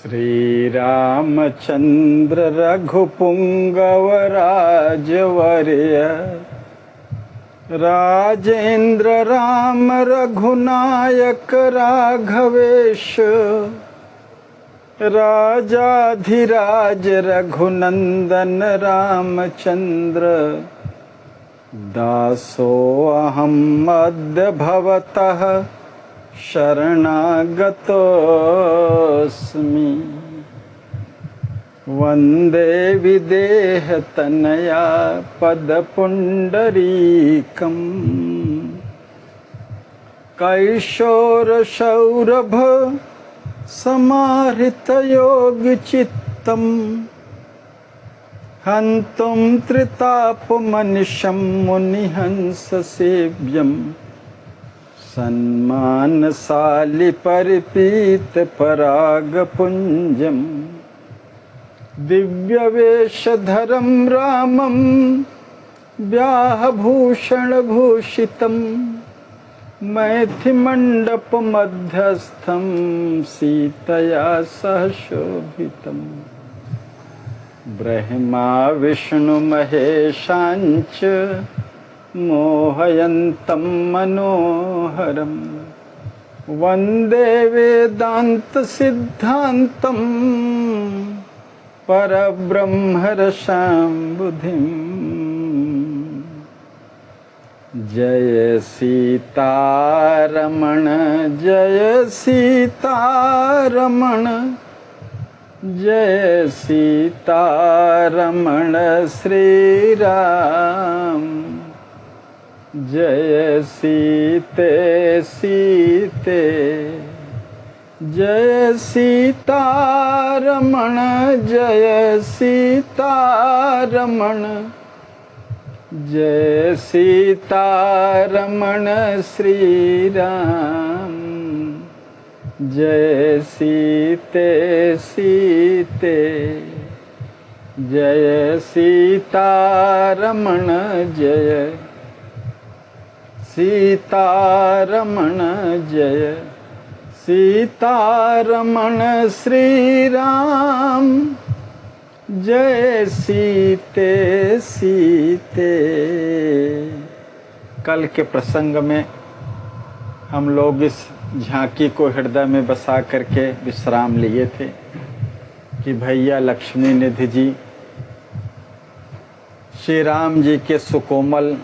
श्री रामचंद्र रघुपुंगव राजवर्य राजेंद्र राम रघुनायक राघवेश राजाधिराज रघुनंदन रामचंद्र दासोऽहम् अद्य भवतः शरणागतोऽस्मि। वन्दे विदेहतनया पदपुण्डरीकम् कैशोरसौरभ समाहृतयोगचित्तम् हन्तुं त्रितापमनिशं मुनिहंससेव्यम् सन्मानशाली परिपीतपरागपुञ्जम् दिव्यवेशधरं रामं व्याहभूषणभूषितं मैथिमण्डपमध्यस्थं सीतया सह शोभितम् ब्रह्मा विष्णु महेशांच मोहयन्तं मनोहरं वन्दे वेदांत सिद्धान्तं परब्रह्मरसां बुद्धिं। जय सीतारमण जय सीतारमण जय सीतारमण श्री राम जय सीते सीते जय सीतारमण जय सीतारमण जय सीतारमण श्री राम जय सीते सीते जय सीतारमण जय सीतारमण जय सीतारमण श्री राम जय सीते सीते। कल के प्रसंग में हम लोग इस झांकी को हृदय में बसा करके विश्राम लिए थे कि भैया लक्ष्मी निधि जी श्री राम जी के सुकोमल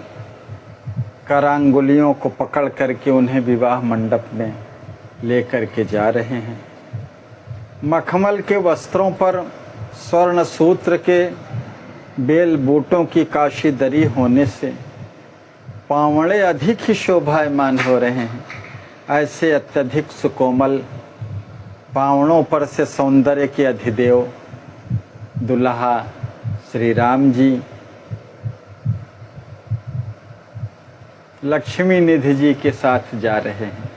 करांगुलियों को पकड़ करके उन्हें विवाह मंडप में लेकर के जा रहे हैं। मखमल के वस्त्रों पर स्वर्ण सूत्र के बेल बूटों की काशी दरी होने से पावड़े अधिक ही शोभायमान हो रहे हैं। ऐसे अत्यधिक सुकोमल पावड़ों पर से सौंदर्य के अधिदेव दुल्हा श्री राम जी लक्ष्मी निधि जी के साथ जा रहे हैं।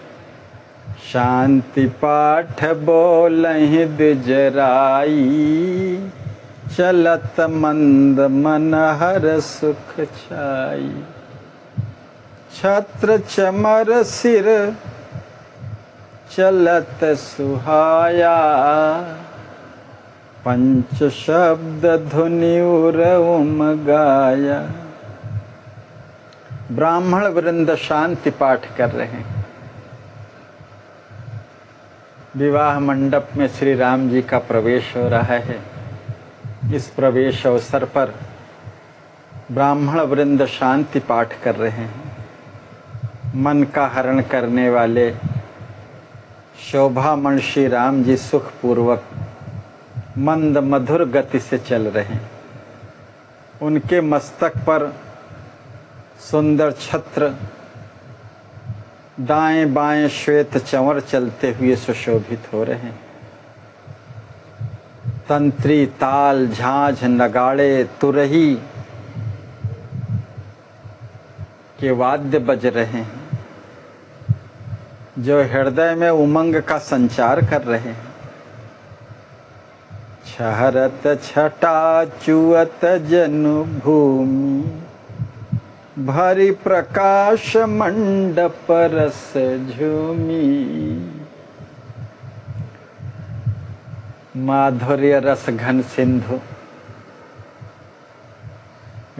शांति पाठ बोलहि द्विजराई चलत मंद मन हर सुख छाई। छत्र चमर सिर चलत सुहाया पंच शब्द धुनि उर गाया। ब्राह्मण वृंद शांति पाठ कर रहे हैं। विवाह मंडप में श्री राम जी का प्रवेश हो रहा है। इस प्रवेश अवसर पर ब्राह्मण वृंद शांति पाठ कर रहे हैं। मन का हरण करने वाले शोभामण श्री राम जी सुखपूर्वक मंद मधुर गति से चल रहे हैं। उनके मस्तक पर सुंदर छत्र दाएं बाएं श्वेत चंवर चलते हुए सुशोभित हो रहे हैं। तंत्री ताल झांझ नगाड़े तुरही के वाद्य बज रहे हैं जो हृदय में उमंग का संचार कर रहे हैं। छहरत छटा चुअत जनु भूमि भरी प्रकाश मंडप रस झूमी। माधुर्य रस घन सिंधु,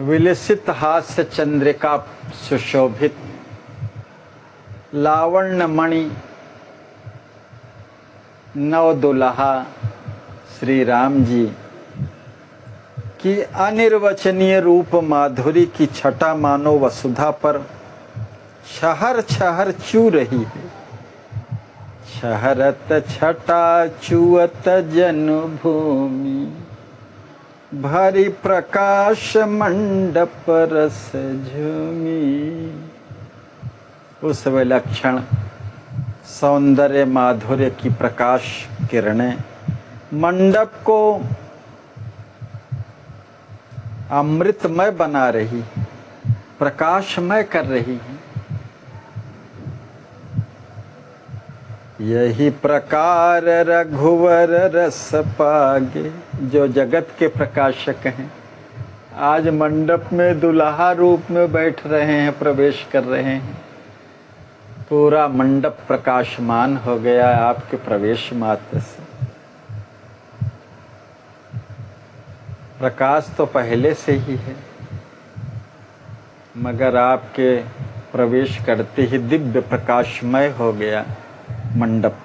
विलसित हास्य चंद्रिका सुशोभित, लावण्य मणि नव दुल्हा श्री राम जी की अनिर्वचनीय रूप माधुरी की छटा मानो वसुधा पर छहर छहर चू रही है। छहरत छटा चुअत जन्मभूमि, भरी प्रकाश मंडप रस झूमी। उस विलक्षण सौंदर्य माधुर्य की प्रकाश किरणें मंडप को अमृतमय बना रही, प्रकाशमय कर रही है। यही प्रकार रघुवर रस पागे, जो जगत के प्रकाशक हैं, आज मंडप में दुल्हा रूप में बैठ रहे हैं, प्रवेश कर रहे हैं। पूरा मंडप प्रकाशमान हो गया है आपके प्रवेश मात्र से। प्रकाश तो पहले से ही है, मगर आपके प्रवेश करते ही दिव्य प्रकाशमय हो गया मंडप।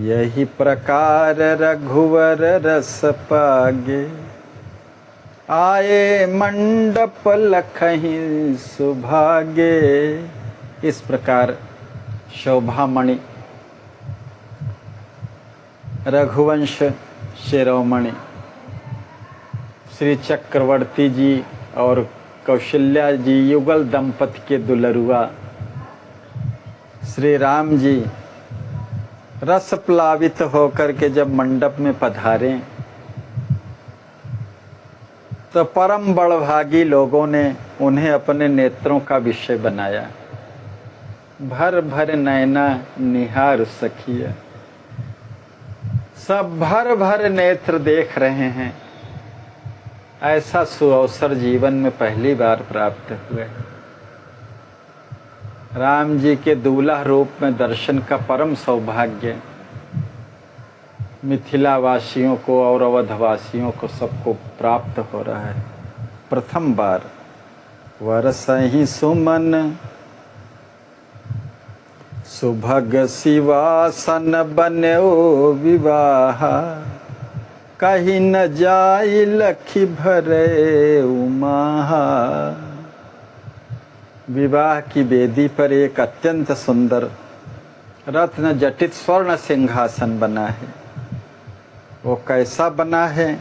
यही प्रकार रघुवर रस पागे, आए मंडप लखहीं सुभागे। इस प्रकार शोभामणि रघुवंश शिरोमणि श्री चक्रवर्ती जी और कौशल्या जी युगल दंपति के दुलरुआ श्री राम जी रस प्लावित होकर के जब मंडप में पधारे तो परम बड़भागी लोगों ने उन्हें अपने नेत्रों का विषय बनाया। भर भर नैना निहार सखिया, सब भर भर नेत्र देख रहे हैं। ऐसा सुअवसर जीवन में पहली बार प्राप्त हुए। राम जी के दूल्हा रूप में दर्शन का परम सौभाग्य मिथिला वासियों को और अवधवासियों को सबको प्राप्त हो रहा है। प्रथम बार वरसहि सुमन सुभग शिवासन बन्यो विवाह, कहीं न जाई लखी भरे उमाहा। विवाह की वेदी पर एक अत्यंत सुंदर रत्न जटित स्वर्ण सिंहासन बना है। वो कैसा बना है,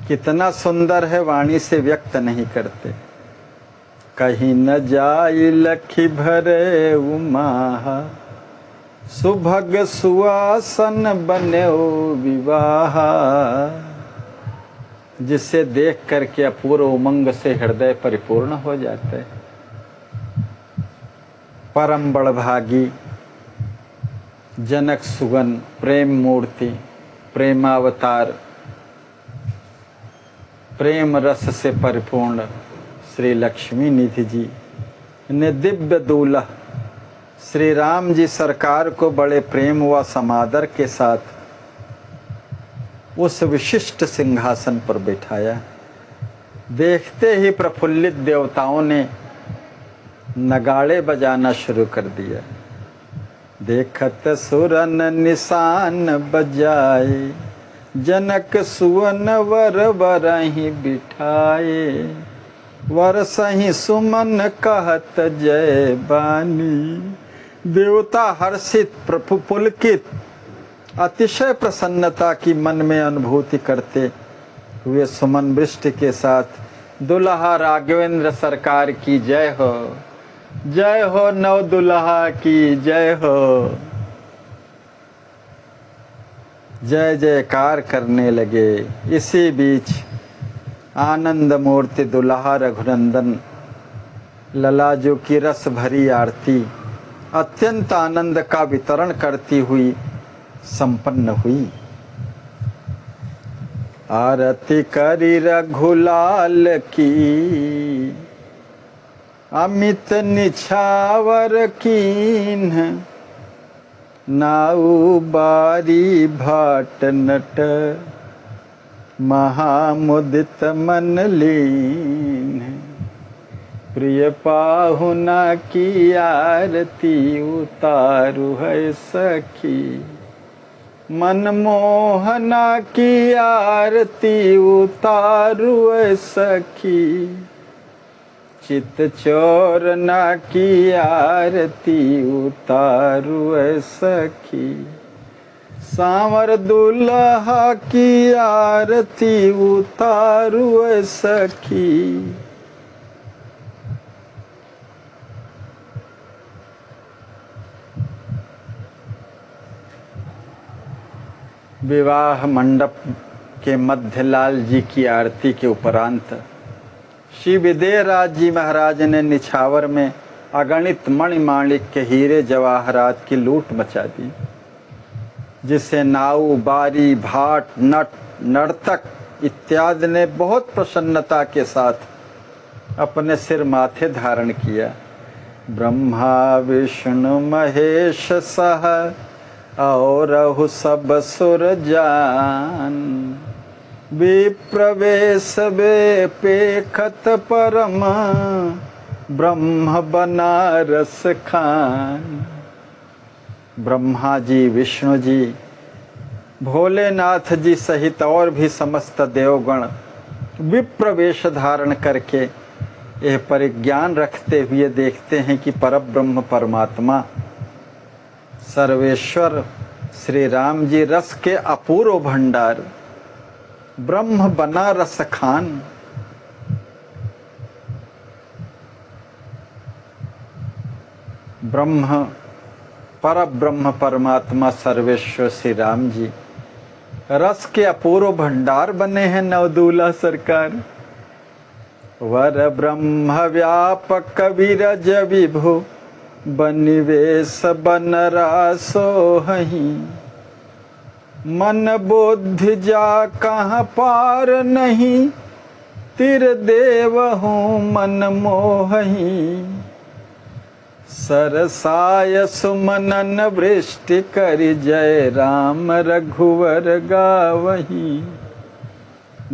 कितना सुंदर है, वाणी से व्यक्त नहीं करते। कहीं न जाई लखी भरे उमाहा, सुभग सुआसन बन्यो विवाह। जिसे देख करके अपूर्व उमंग से हृदय परिपूर्ण हो जाता है। परम बड़भागी जनक सुगन प्रेम मूर्ति, प्रेमावतार, प्रेम रस से परिपूर्ण श्री लक्ष्मी निधि जी ने दिव्य दूल्हा श्री राम जी सरकार को बड़े प्रेम व समादर के साथ उस विशिष्ट सिंहासन पर बैठाया। देखते ही प्रफुल्लित देवताओं ने नगाड़े बजाना शुरू कर दिया। देखत सुरन निशान बजाए, जनक सुवन वर वरहि बिठाए। वरसहि सुमन कहत जय बानी, देवता हर्षित प्रफुल्लित अतिशय प्रसन्नता की मन में अनुभूति करते हुए सुमन वृष्टि के साथ दुल्हा राघवेंद्र सरकार की जय हो, जय हो, नव दुल्हा की जय हो, जय जयकार करने लगे। इसी बीच आनंद मूर्ति दुल्हा रघुनंदन ललाजू की रस भरी आरती अत्यंत आनंद का वितरण करती हुई संपन्न हुई। आरती करी रघुलाल की, अमित निछावर कीन्ह, नाऊ बारी भाट नट महामुदित मन लीन। प्रिय पाहुना की आरती उतारू है सखी, मनमोहना की आरती उतारू है सखी। चित चोरना की आरती उतारू है सखी, सांवर दुल्हा की आरती उतारू है सखी। विवाह मंडप के मध्य लाल जी की आरती के उपरांत श्री विदेहराज जी महाराज ने निछावर में अगणित मणिमाणिक के हीरे जवाहरात की लूट मचा दी, जिसे नाऊ बारी भाट नट नर्तक इत्यादि ने बहुत प्रसन्नता के साथ अपने सिर माथे धारण किया। ब्रह्मा विष्णु महेश सह और सब सुर जान, विप्रवेश वे पेखत परम ब्रह्म बनारस खान। ब्रह्मा जी, विष्णु जी, भोलेनाथ जी सहित और भी समस्त देवगण विप्रवेश धारण करके यह परिज्ञान रखते हुए देखते हैं कि परब्रह्म परमात्मा सर्वेश्वर श्री राम जी रस के अपूर्व भंडार ब्रह्म बना रस खान। ब्रह्म परब्रह्म परमात्मा सर्वेश्वर श्री राम जी रस के अपूर्व भंडार बने हैं नवदूल्हा सरकार। वर ब्रह्म व्यापक विरज विभु, बनिवेश बनरासो हहीं। मन बुद्धि जा कहाँ पार नहीं, तिर देव हूँ मन मोहहीं। सरसाय सुमनन वृष्टि करि, जय राम रघुवर गावहीं।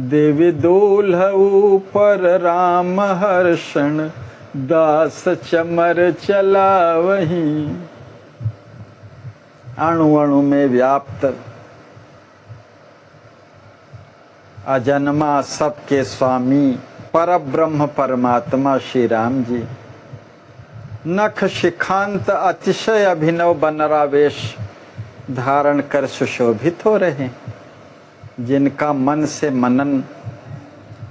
देवी दूल्ह ऊपर राम हर्षण, दास चमर चलावहीं। अणु अणु में व्याप्त अजन्मा सबके स्वामी परब्रह्म परमात्मा श्री राम जी नख शिखांत अतिशय अभिनव बनरावेश धारण कर सुशोभित हो रहे, जिनका मन से मनन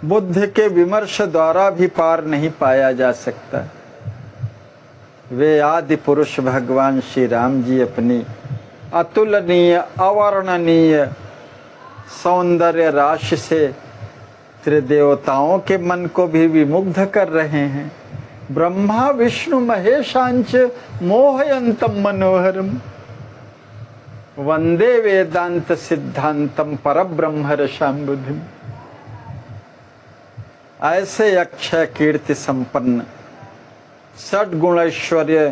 बुद्ध के विमर्श द्वारा भी पार नहीं पाया जा सकता। वे आदि पुरुष भगवान श्री राम जी अपनी अतुलनीय अवर्णनीय सौंदर्य राशि से त्रिदेवताओं के मन को भी विमुग्ध कर रहे हैं। ब्रह्मा विष्णु महेशांच मोहयंतम मनोहरम, वंदे वेदांत सिद्धांतम परब्रह्म रसाम्बुधिम। ऐसे अक्षय कीर्ति संपन्न षड्गुण ऐश्वर्य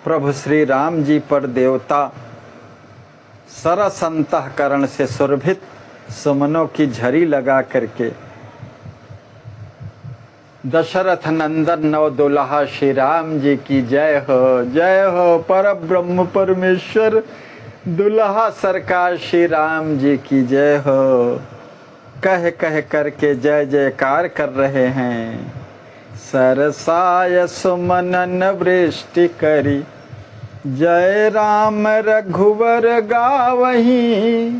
प्रभु श्री राम जी पर देवता सरस अंतःकरण से सुरभित सुमनों की झरी लगा करके दशरथ नंदन नवदुल्हा श्री राम जी की जय हो परब्रह्म परमेश्वर दुल्हा सरकार श्री राम जी की जय हो कह कह करके जय जयकार कर रहे हैं। सरसाय सुमनन वृष्टि करी, जय राम रघुवर गावहीं।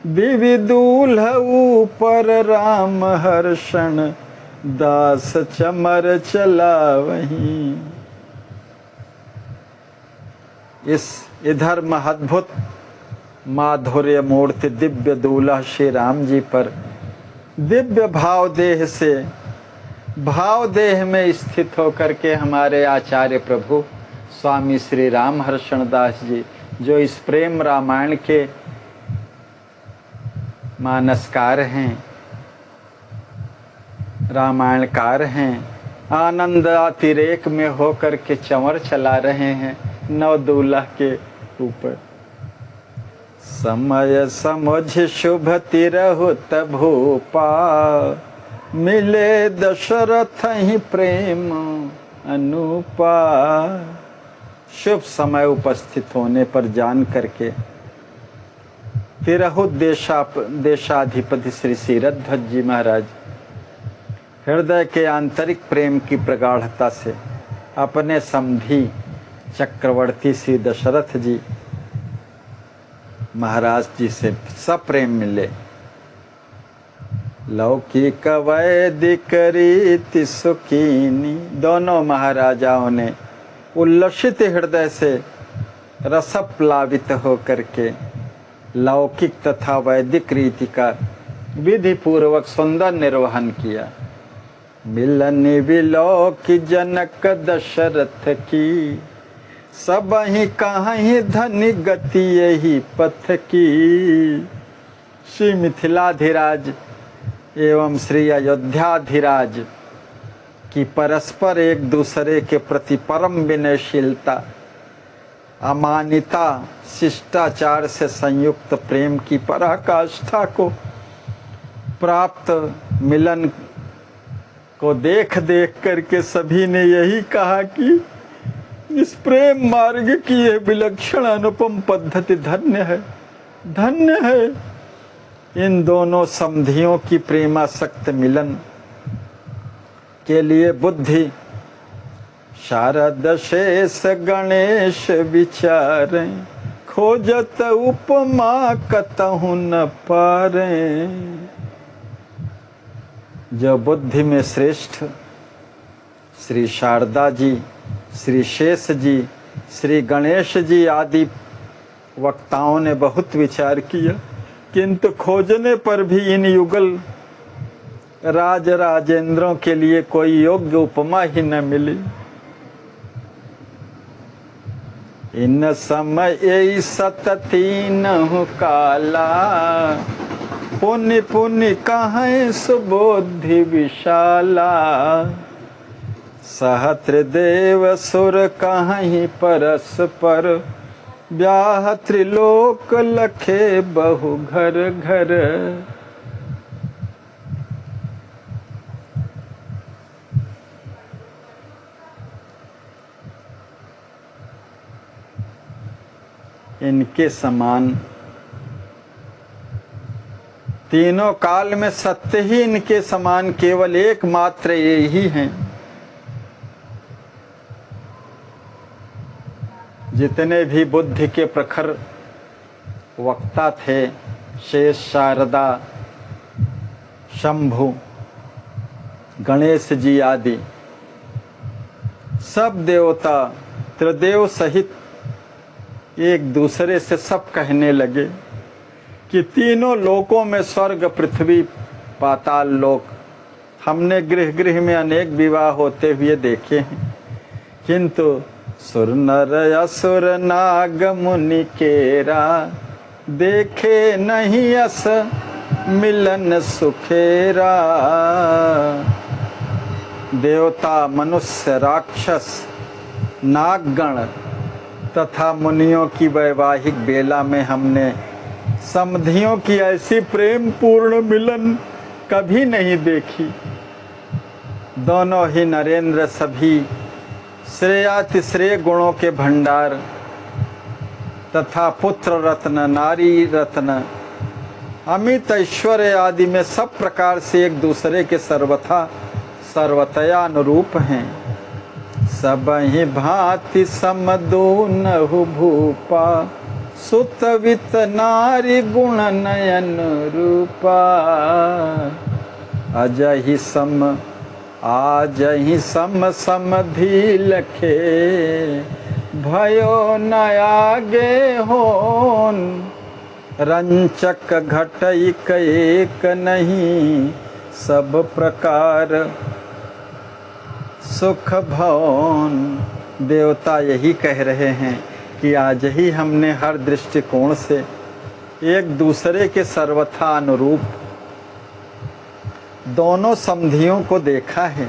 दिव्य दूल्ह ऊपर राम हर्षण, दास चमर चलावहीं। इधर महद्भुत माधुर्य मूर्ति दिव्य दूल्हा श्री राम जी पर दिव्य भाव देह से भाव देह में स्थित होकर के हमारे आचार्य प्रभु स्वामी श्री राम हर्षण दास जी, जो इस प्रेम रामायण के मानसकार हैं, रामायणकार हैं, आनंद अतिरेक में होकर के चंवर चला रहे हैं नवदुल्हा के ऊपर। समय समझ शुभ तिरहु भूपा, मिले दशरथ ही प्रेम अनुपा। शुभ समय उपस्थित होने पर जान करके तिरहुत देशाधिपति श्री क्षीरध्वज जी महाराज हृदय के आंतरिक प्रेम की प्रगाढ़ता से अपने समधी चक्रवर्ती श्री दशरथ जी महाराज जी से सप्रेम मिले। लौकिक वैदिक रीति सुखीनी, दोनों महाराजाओं ने उल्लसित हृदय से रसप्लावित होकर के लौकिक तथा वैदिक रीति का विधि पूर्वक सुंदर निर्वहन किया। मिलन विलोक जनक दशरथ की, सब ही कहीं धनी गति यही पथ की। श्री मिथिलाधिराज एवं श्री अयोध्याधिराज की परस्पर एक दूसरे के प्रति परम विनयशीलता, अमानिता, शिष्टाचार से संयुक्त प्रेम की पराकाष्ठा को प्राप्त मिलन को देख देख करके सभी ने यही कहा कि इस प्रेम मार्ग की यह विलक्षण अनुपम पद्धति धन्य है, धन्य है। इन दोनों समधियों की प्रेमासक्त मिलन के लिए बुद्धि शारद शेष गणेश विचारे, खोजत उपमा कतहु न पारे। जो बुद्धि में श्रेष्ठ श्री शारदा जी, श्री शेष जी, श्री गणेश जी आदि वक्ताओं ने बहुत विचार किया, किंतु खोजने पर भी इन युगल राजेंद्रों के लिए कोई योग्य उपमा ही न मिली। इन समय सतती नहु काला, पुण्य पुण्य कहें सुबोधि विशाला। सहस्रदेव सुर कहीं परस्पर, ब्याह त्रिलोक लखे बहु घर घर। इनके समान तीनों काल में सत्य ही इनके समान केवल एकमात्र यही हैं। जितने भी बुद्धि के प्रखर वक्ता थे, शेष, शारदा, शंभु, गणेश जी आदि सब देवता त्रिदेव सहित एक दूसरे से सब कहने लगे कि तीनों लोकों में स्वर्ग, पृथ्वी, पाताल लोक, हमने गृह गृह में अनेक विवाह होते हुए देखे हैं, किंतु सुर नर असुर नाग मुनि केरा, देखे नहीं अस मिलन सुखेरा। देवता, मनुष्य, राक्षस, नागगण तथा मुनियों की वैवाहिक बेला में हमने समधियों की ऐसी प्रेम पूर्ण मिलन कभी नहीं देखी। दोनों ही नरेंद्र सभी श्रेयातिश्रेय गुणों के भंडार तथा पुत्र रत्न, नारी रत्न, अमित ऐश्वर्य आदि में सब प्रकार से एक दूसरे के सर्वतया अनुरूप हैं। सब ही भांति समदो नहु भूपा, सुत वित नारी गुण नयन रूपा। अजहि सम आजहि सम समधि लखे, भयो न आगे होन। रंचक घटैक एक नहीं, सब प्रकार सुख भवन। देवता यही कह रहे हैं कि आज ही हमने हर दृष्टिकोण से एक दूसरे के सर्वथा अनुरूप दोनों समधियों को देखा है,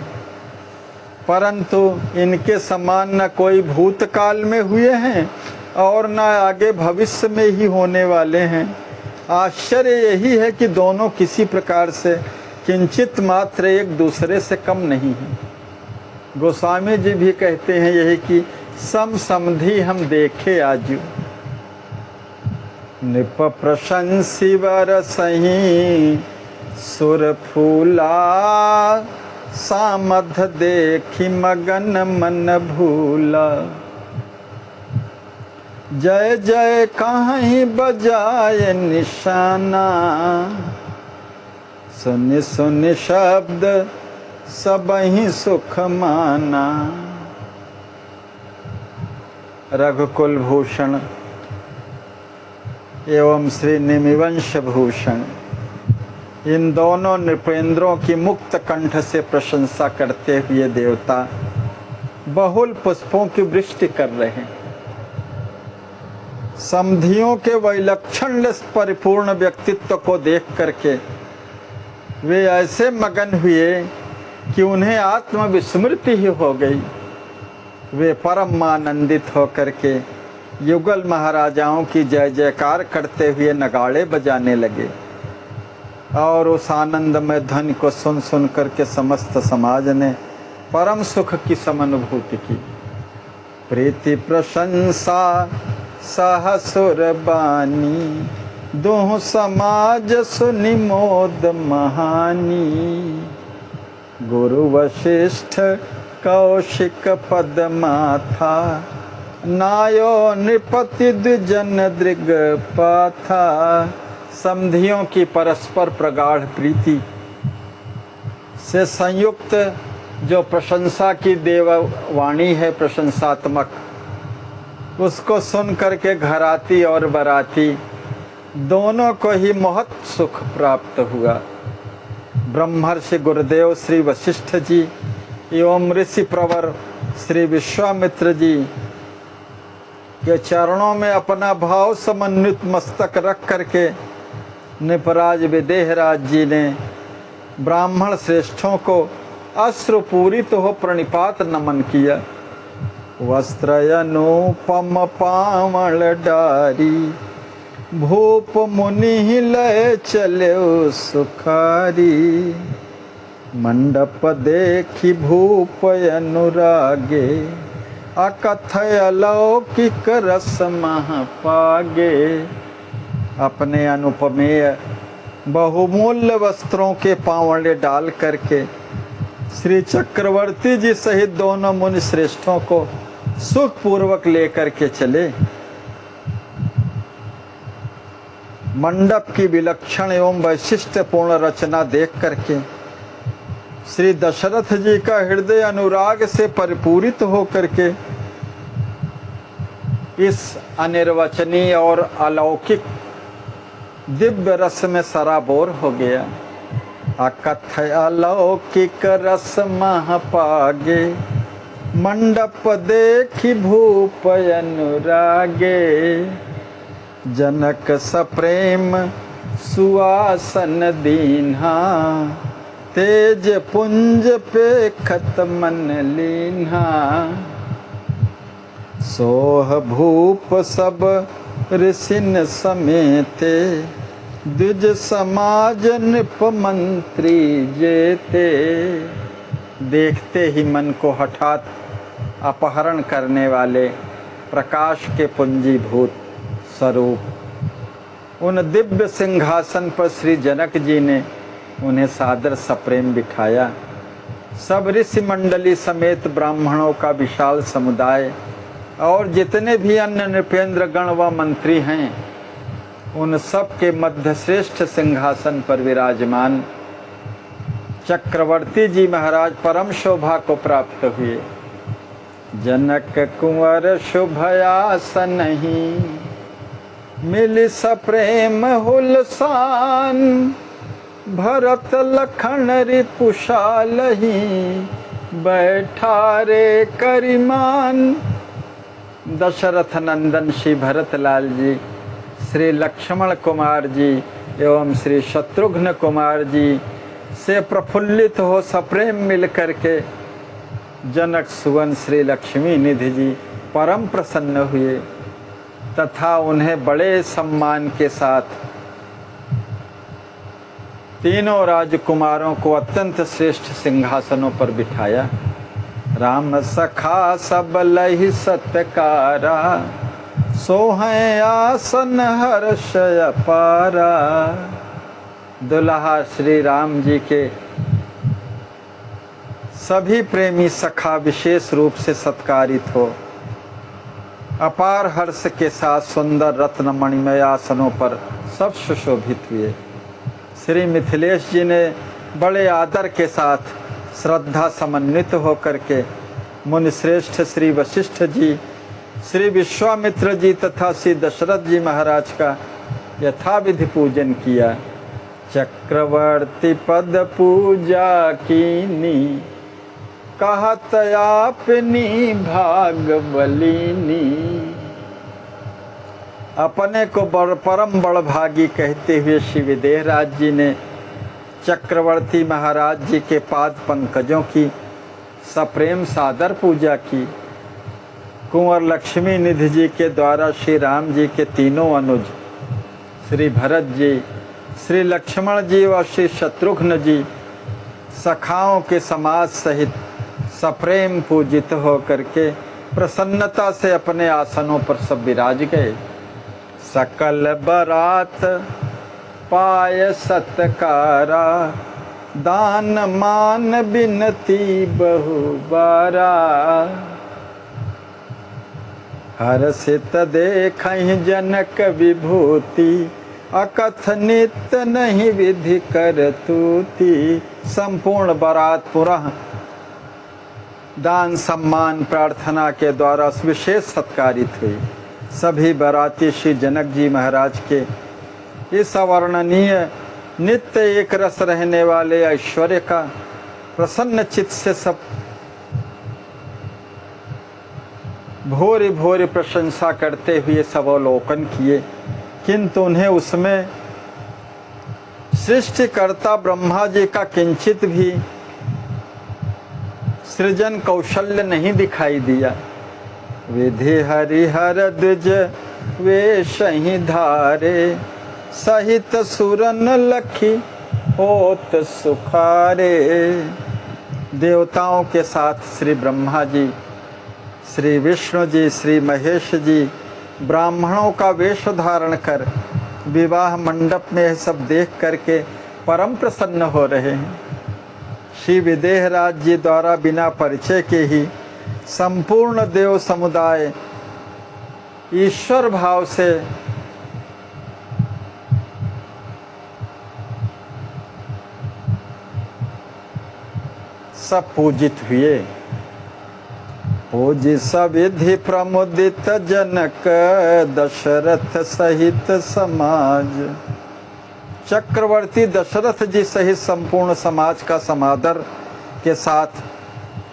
परंतु इनके समान न कोई भूतकाल में हुए हैं और न आगे भविष्य में ही होने वाले हैं। आश्चर्य यही है कि दोनों किसी प्रकार से किंचित मात्र एक दूसरे से कम नहीं हैं। गोस्वामी जी भी कहते हैं यही कि सम समधि हम देखे आजू, निप प्रशंसी वर सही सुर फूला, सामध देखी मगन मन भूला। जय जय कहीं बजाए निशाना, सुन सुन शब्द सब ही सुख माना। रघुकुल भूषण एवं श्री निमिवंश भूषण, इन दोनों नृपेंद्रों की मुक्त कंठ से प्रशंसा करते हुए देवता बहुल पुष्पों की वृष्टि कर रहे हैं। समधियों के वैलक्षण परिपूर्ण व्यक्तित्व को देख करके वे ऐसे मगन हुए कि उन्हें आत्मविस्मृति ही हो गई। वे परम आनंदित होकर के युगल महाराजाओं की जय जयकार करते हुए नगाड़े बजाने लगे और उस आनंदमय ध्वनि को सुन सुन करके समस्त समाज ने परम सुख की समानुभूति की। प्रीति प्रशंसा सहसुर बानी, दोह समाज सुनि मोद महानी। गुरु वशिष्ठ कौशिक पद माथा, नायो नृपति द्विजन दृग पाथा। समधियों की परस्पर प्रगाढ़ प्रीति से संयुक्त जो प्रशंसा की देववाणी है प्रशंसात्मक, उसको सुन करके घराती और बराती दोनों को ही बहुत सुख प्राप्त हुआ। ब्रह्मर्षि गुरुदेव श्री वशिष्ठ जी एवं ऋषि प्रवर श्री विश्वामित्र जी के चरणों में अपना भाव समन्वित मस्तक रख करके निपराज विदेहराज जी ने ब्राह्मण श्रेष्ठों को अश्रुपूरित हो प्रणिपात नमन किया। वस्त्रयनुपम पावण डारी, भूप मुनि लय चले सुखारी। मंडप देखी भूप अनुरागे, अकथय अलौकिक रस मह पागे। अपने अनुपमेय बहुमूल्य वस्त्रों के पावड़े डाल करके श्री चक्रवर्ती जी सहित दोनों मुनि श्रेष्ठों को सुखपूर्वक लेकर के चले। मंडप की विलक्षण एवं वैशिष्ट्यपूर्ण रचना देख करके श्री दशरथ जी का हृदय अनुराग से परिपूरित होकर के इस अनिर्वचनीय और अलौकिक दिव्य रस में सराबोर हो गया। अकथय अलौकिक रस मह पागे, मंडप देखी भूप अनुरागे। जनक सप्रेम सुआसन दीन्हा, तेज पुंज पे खत मन लीन्हा। सोह भूप सब ऋषिन समेते, द्विज समाज नृप मंत्री जेते। देखते ही मन को हठात अपहरण करने वाले प्रकाश के पुंजीभूत स्वरूप उन दिव्य सिंहासन पर श्री जनक जी ने उन्हें सादर सप्रेम बिठाया। सब ऋषि मंडली समेत ब्राह्मणों का विशाल समुदाय और जितने भी अन्य नृपेंद्र गण व मंत्री हैं, उन सब के मध्य श्रेष्ठ सिंहासन पर विराजमान चक्रवर्ती जी महाराज परम शोभा को प्राप्त हुए। जनक कुंवर शुभयासन ही, मिल सप्रेम हुलसान। भरत लखन रिपुशाल ही, बैठा रे करिमान। दशरथ नंदन श्री भरतलाल जी, श्री लक्ष्मण कुमार जी एवं श्री शत्रुघ्न कुमार जी से प्रफुल्लित हो सप्रेम मिल करके जनक सुवन श्री लक्ष्मी निधि जी परम प्रसन्न हुए। तथा उन्हें बड़े सम्मान के साथ तीनों राजकुमारों को अत्यंत श्रेष्ठ सिंहासनों पर बिठाया। राम सखा सब लहि सत्कारा, सोहं आसन हर्ष अपारा। दुल्हा श्री राम जी के सभी प्रेमी सखा विशेष रूप से सत्कारित हो अपार हर्ष के साथ सुंदर रत्न मणिमय आसनों पर सब सुशोभित हुए। श्री मिथिलेश जी ने बड़े आदर के साथ श्रद्धा समन्वित होकर के मुनिश्रेष्ठ श्री वशिष्ठ जी, श्री विश्वामित्र जी तथा श्री दशरथ जी महाराज का यथाविधि पूजन किया। चक्रवर्ती पद पूजा कीनी, कहत आपनी भाग बलिनी। अपने को परम बड़भागी कहते हुए श्री विदेहराज जी ने चक्रवर्ती महाराज जी के पाद पंकजों की सप्रेम सादर पूजा की। कुंवर लक्ष्मी निधि जी के द्वारा श्री राम जी के तीनों अनुज श्री भरत जी, श्री लक्ष्मण जी व श्री शत्रुघ्न जी सखाओं के समाज सहित सप्रेम पूजित होकर के प्रसन्नता से अपने आसनों पर सब विराज गए। सकल बरात पाय सत्कारा, दान मान बिनती बहुबारा। हर्षित देखहि जनक विभूति, अकथनित नहीं विधि कर तूती। संपूर्ण बारात पुरः दान सम्मान प्रार्थना के द्वारा विशेष सत्कारित हुई। सभी बाराती श्री जनक जी महाराज के इस अवर्णनीय नित्य एक रस रहने वाले ऐश्वर्य का प्रसन्न चित्त से सब भोरी भोरी प्रशंसा करते हुए सब अवलोकन किए, किंतु उन्हें उसमें सृष्टिकर्ता ब्रह्मा जी का किंचित भी सृजन कौशल्य नहीं दिखाई दिया। विधि हरिहर द्विज वेश ही धारे, सहित सुरन लखी होत सुखारे। देवताओं के साथ श्री ब्रह्मा जी, श्री विष्णु जी, श्री महेश जी ब्राह्मणों का वेश धारण कर विवाह मंडप में यह सब देख करके परम प्रसन्न हो रहे हैं। श्री विदेहराज जी द्वारा बिना परिचय के ही संपूर्ण देव समुदाय ईश्वर भाव से सब पूजित हुए। पूज सविधि प्रमुदित जनक, दशरथ सहित समाज। चक्रवर्ती दशरथ जी सहित संपूर्ण समाज का समादर के साथ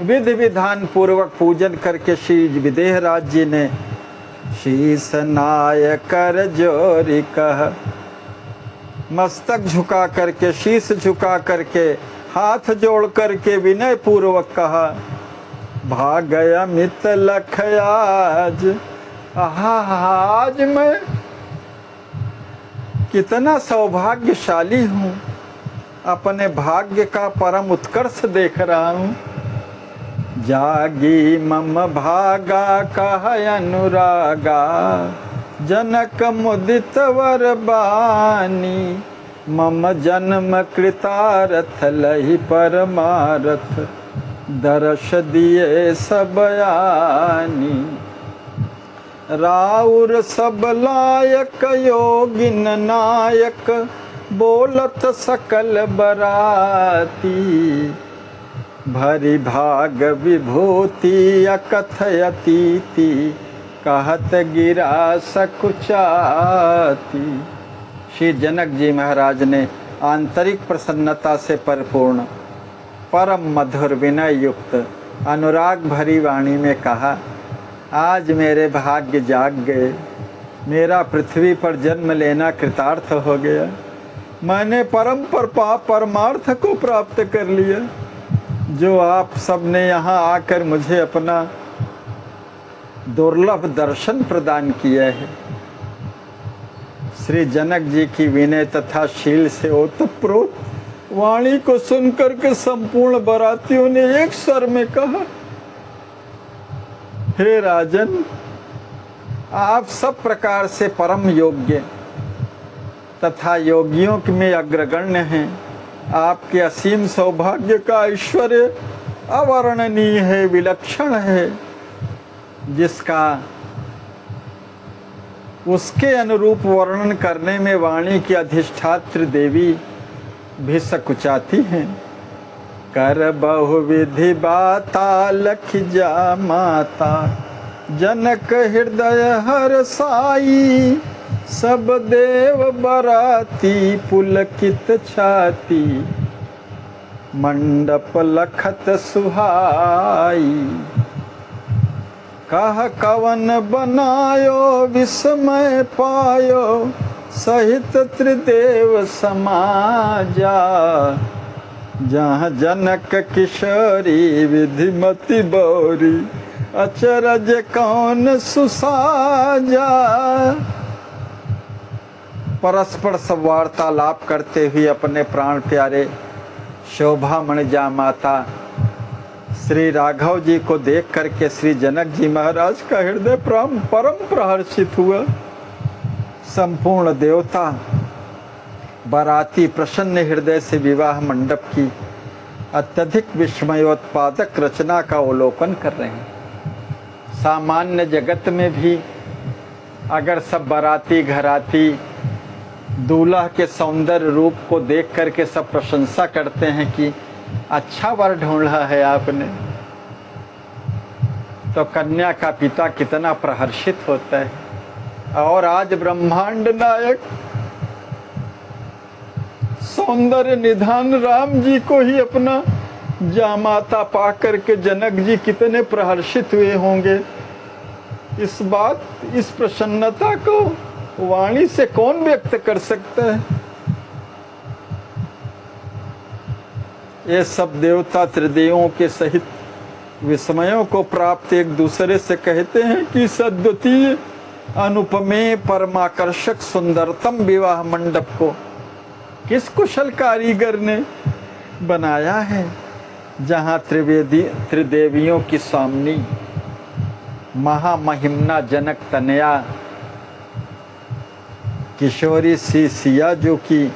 विधि विधान पूर्वक पूजन करके श्री विदेहराज जी ने शीस नाय कर जोरी कह, मस्तक झुका करके, शीस झुका करके, हाथ जोड़ करके विनय पूर्वक कहा, भाग अमित लख आज। आज मैं कितना सौभाग्यशाली हूँ, अपने भाग्य का परम उत्कर्ष देख रहा हूँ। जागी मम भागा कह अनुरागा, जनक मुदित वर बानी। मम जन्म कृतारथ लहि परमारथ, दर्श दिए सब आनी। राउर सब लायक योगिन नायक, बोलत सकल बराती। भरी भाग विभूति अकथयतीति, कहत गिरा सकुचाती। श्री जनक जी महाराज ने आंतरिक प्रसन्नता से परिपूर्ण परम मधुर विनय युक्त अनुराग भरी वाणी में कहा, आज मेरे भाग्य जाग गए, मेरा पृथ्वी पर जन्म लेना कृतार्थ हो गया। मैंने परम परमार्थ को प्राप्त कर लिया। जो आप सबने यहाँ आकर मुझे अपना दुर्लभ दर्शन प्रदान किया है, श्री जनक जी की विनय तथा शील से ओतप्रोत वाणी को सुनकर के संपूर्ण बारातियों ने एक स्वर में कहा, हे राजन, आप सब प्रकार से परम योग्य तथा योगियों में अग्रगण्य हैं। आपके असीम सौभाग्य का ऐश्वर्य अवर्णनीय है, विलक्षण है, जिसका उसके अनुरूप वर्णन करने में वाणी की अधिष्ठात्री देवी भी सकुचाती हैं। कर बहुविधि बाता लख जा माता, जनक हृदय हर साई, सब देव बराती पुलकित छाती, मंडप लखत सुहाई। कह कवन बनायो विस्मय पायो, सहित त्रिदेव समाजा, जहाँ जनक किशोरी विधिमति बौरी, अचरज कौन सुसाजा। परस्पर सब वार्तालाप करते हुए अपने प्राण प्यारे शोभामणि जामाता श्री राघव जी को देख करके श्री जनक जी महाराज का हृदय परम प्रहर्षित हुआ। संपूर्ण देवता बाराती प्रसन्न हृदय से विवाह मंडप की अत्यधिक विस्मयोत्पादक रचना का अवलोकन कर रहे हैं। सामान्य जगत में भी अगर सब बाराती घराती दूल्हा के सौंदर्य रूप को देख करके सब प्रशंसा करते हैं कि अच्छा वर ढूंढा है आपने, तो कन्या का पिता कितना प्रहर्षित होता है। और आज ब्रह्मांड नायक सौंदर्य निधान राम जी को ही अपना जामाता पा करके जनक जी कितने प्रहर्षित हुए होंगे। इस प्रसन्नता को वाणी से कौन व्यक्त कर सकता है। ये सब देवता त्रिदेवों के सहित विस्मयों को प्राप्त एक दूसरे से कहते हैं कि सद्वतीय अनुपमेय परमाकर्षक सुंदरतम विवाह मंडप को किस कुशल कारीगर ने बनाया है, जहाँ त्रिदेवियों की स्वामिनी महामहिमना जनक तनया किशोरी सी सिया जो की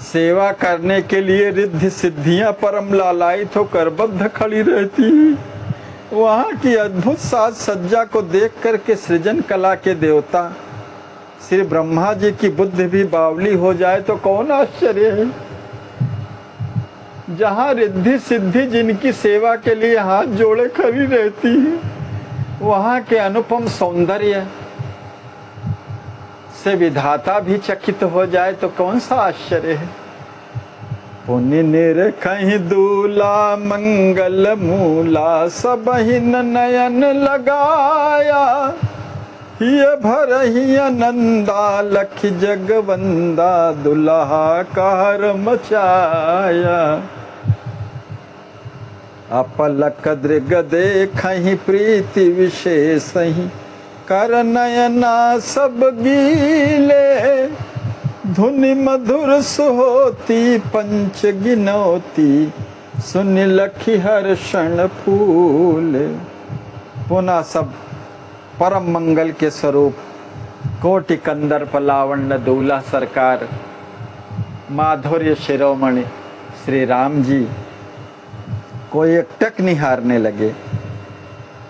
सेवा करने के लिए रिद्धि सिद्धियां परम लालायित होकर बद्ध खड़ी रहती है। वहाँ की अद्भुत साज सज्जा को देख करके सृजन कला के देवता श्री ब्रह्मा जी की बुद्धि भी बावली हो जाए तो कौन आश्चर्य है। जहाँ रिद्धि सिद्धि जिनकी सेवा के लिए हाथ जोड़े खड़ी रहती है, वहाँ के अनुपम सौंदर्य से विधाता भी चकित हो जाए तो कौन सा आश्चर्य है। पुण्य निरखहि दूला मंगल मूला, सबहि नयन लगाया, हिय भरहि आनंदा लख जगवंदा, दुल्हा कार मचाया। अपलक दृग देखहि प्रीति विशेषहि, कर नयना सब गीले, धुनि मधुर सुहोती पंच गिनौती, सुन लखी हर्षण फूल। पुनः सब परम मंगल के स्वरूप कोटि कंदर्प लावण्य दूल्हा सरकार माधुर्य शिरोमणि श्री राम जी को एकटक निहारने लगे।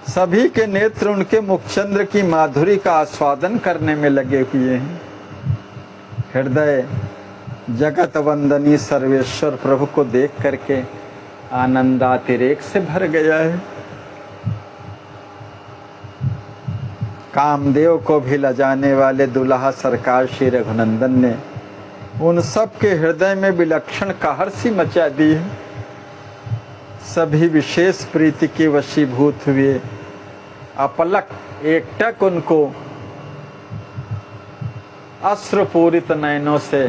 सभी के नेत्र उनके मुखचंद्र की माधुरी का आस्वादन करने में लगे हुए हैं। हृदय जगत वंदनी सर्वेश्वर प्रभु को देख करके आनंदातिरेक से भर गया है। कामदेव को भी लजाने वाले दुल्हा सरकार श्री रघुनंदन ने उन सब के हृदय में विलक्षण कहर्षी मचा दी है। सभी विशेष प्रीति के वशीभूत हुए। अपलक एकटक उनको अश्रुपूरित नयनों से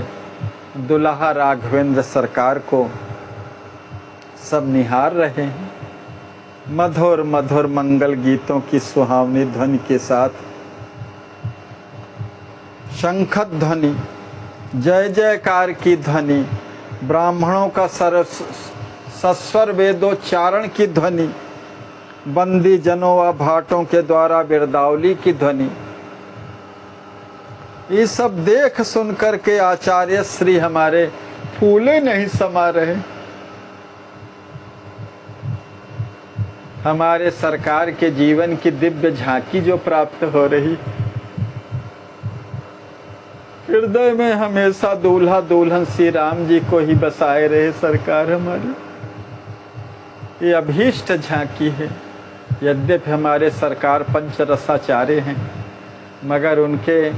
दुल्हा राघवेंद्र सरकार को सब निहार रहे हैं। मधुर मधुर मंगल गीतों की सुहावनी ध्वनि के साथ शंख ध्वनि, जय जयकार की ध्वनि, ब्राह्मणों का सस्वर वेदोच्चारण की ध्वनि, बंदी जनों व भाटों के द्वारा बिरदावली की ध्वनि, ये सब देख सुन करके आचार्य श्री हमारे फूले नहीं समा रहे। हमारे सरकार के जीवन की दिव्य झांकी जो प्राप्त हो रही, हृदय में हमेशा दूल्हा दुल्हन श्री राम जी को ही बसाए रहे सरकार हमारी, ये अभीष्ट झांकी है। यद्यपि हमारे सरकार पंचरसाचार्य हैं, मगर उनके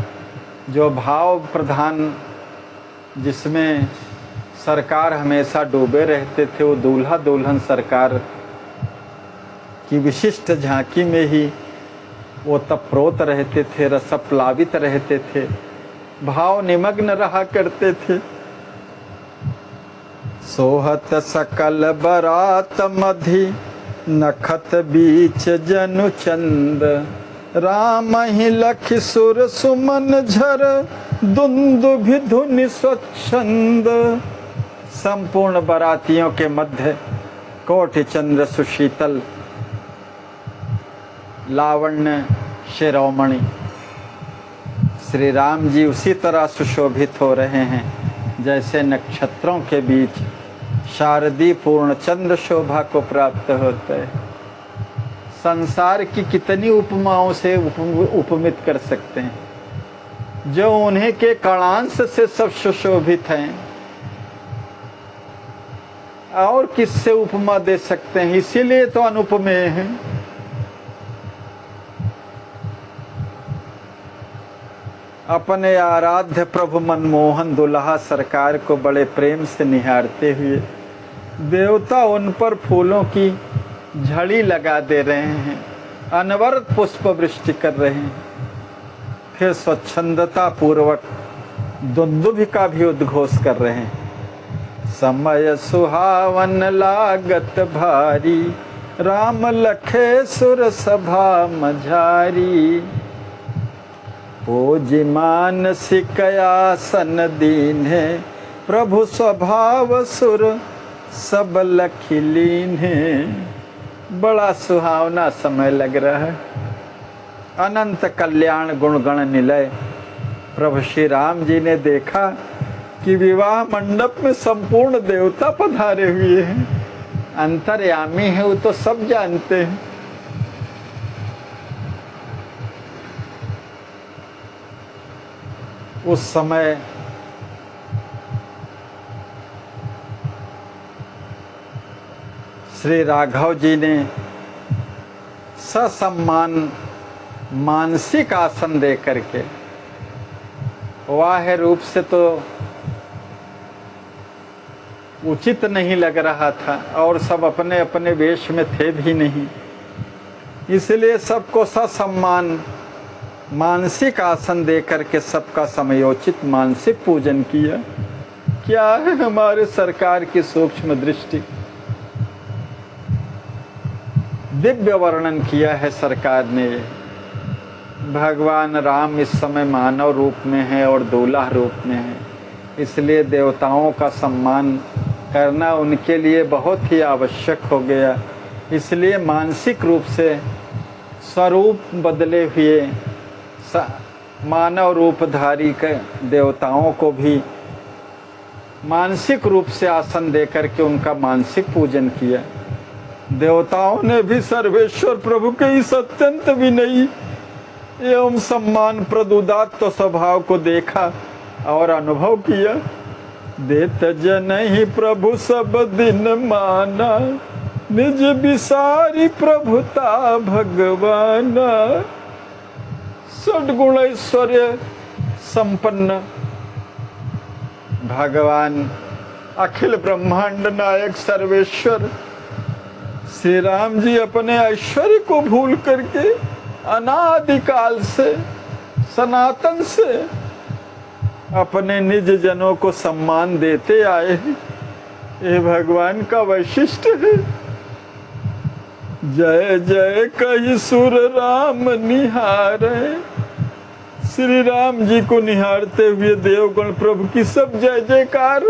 जो भाव प्रधान जिसमें सरकार हमेशा डूबे रहते थे, वो दूल्हा दुल्हन सरकार की विशिष्ट झांकी में ही वो तप्रोत रहते थे, रसप्लावित रहते थे, भाव निमग्न रहा करते थे। सोहत सकल बरात मधि, नखत बीच जनु चंद, राम ही लख सुर सुमन झर, दुंदुभि धुनि स्वच्छंद। संपूर्ण बरातियों के मध्य कोटि चंद्र सुशीतल लावण्य शिरोमणि श्री राम जी उसी तरह सुशोभित हो रहे हैं जैसे नक्षत्रों के बीच शारदीय पूर्ण चंद्र शोभा को प्राप्त होता है। संसार की कितनी उपमाओं से उपमित कर सकते हैं, जो उन्हीं के कणांश से सब सुशोभित हैं, और किससे उपमा दे सकते हैं? इसीलिए तो अनुपमेय हैं। अपने आराध्य प्रभु मनमोहन दुल्हा सरकार को बड़े प्रेम से निहारते हुए देवता उन पर फूलों की झड़ी लगा दे रहे हैं, अनवरत पुष्प वृष्टि कर रहे हैं। फिर स्वच्छंदता पूर्वक दुंदुभि का भी उद्घोष कर रहे हैं। समय सुहावन लागत भारी, राम लखे सुर सभा मझारी, पूज मानसिक आसन दीन्हे, प्रभु स्वभाव सुर सब लखिलीन्हे। बड़ा सुहावना समय लग रहा है। अनंत कल्याण गुणगण निलय प्रभु श्री राम जी ने देखा कि विवाह मंडप में संपूर्ण देवता पधारे हुए हैं। अंतर्यामी है वो तो सब जानते हैं। उस समय श्री राघव जी ने ससम्मान मानसिक आसन दे करके, वाह्य रूप से तो उचित नहीं लग रहा था और सब अपने अपने वेश में थे भी नहीं, इसलिए सबको ससम्मान मानसिक आसन दे करके सबका समयोचित मानसिक पूजन किया। क्या है हमारे सरकार की सूक्ष्म दृष्टि, दिव्य वर्णन किया है सरकार ने। भगवान राम इस समय मानव रूप में है और दूल्हा रूप में है, इसलिए देवताओं का सम्मान करना उनके लिए बहुत ही आवश्यक हो गया। इसलिए मानसिक रूप से स्वरूप बदले हुए मानव रूपधारी के देवताओं को भी मानसिक रूप से आसन देकर के उनका मानसिक पूजन किया। देवताओं ने भी सर्वेश्वर प्रभु के इस अत्यंत विनयी एवं सम्मान प्रद उदात्त स्वभाव को देखा और अनुभव किया। देत जन ही प्रभु सब दिन माना, निज विसारी प्रभुता भगवाना। सद्गुण ऐश्वर्य संपन्न भगवान अखिल ब्रह्मांड नायक सर्वेश्वर श्री राम जी अपने ऐश्वर्य को भूल करके अनादिकाल से सनातन से अपने निज जनों को सम्मान देते आए हैं। ये भगवान का वैशिष्ट है। जय जय कही सुर राम निहारे, श्री राम जी को निहारते हुए देवगण प्रभु की सब जय जयकार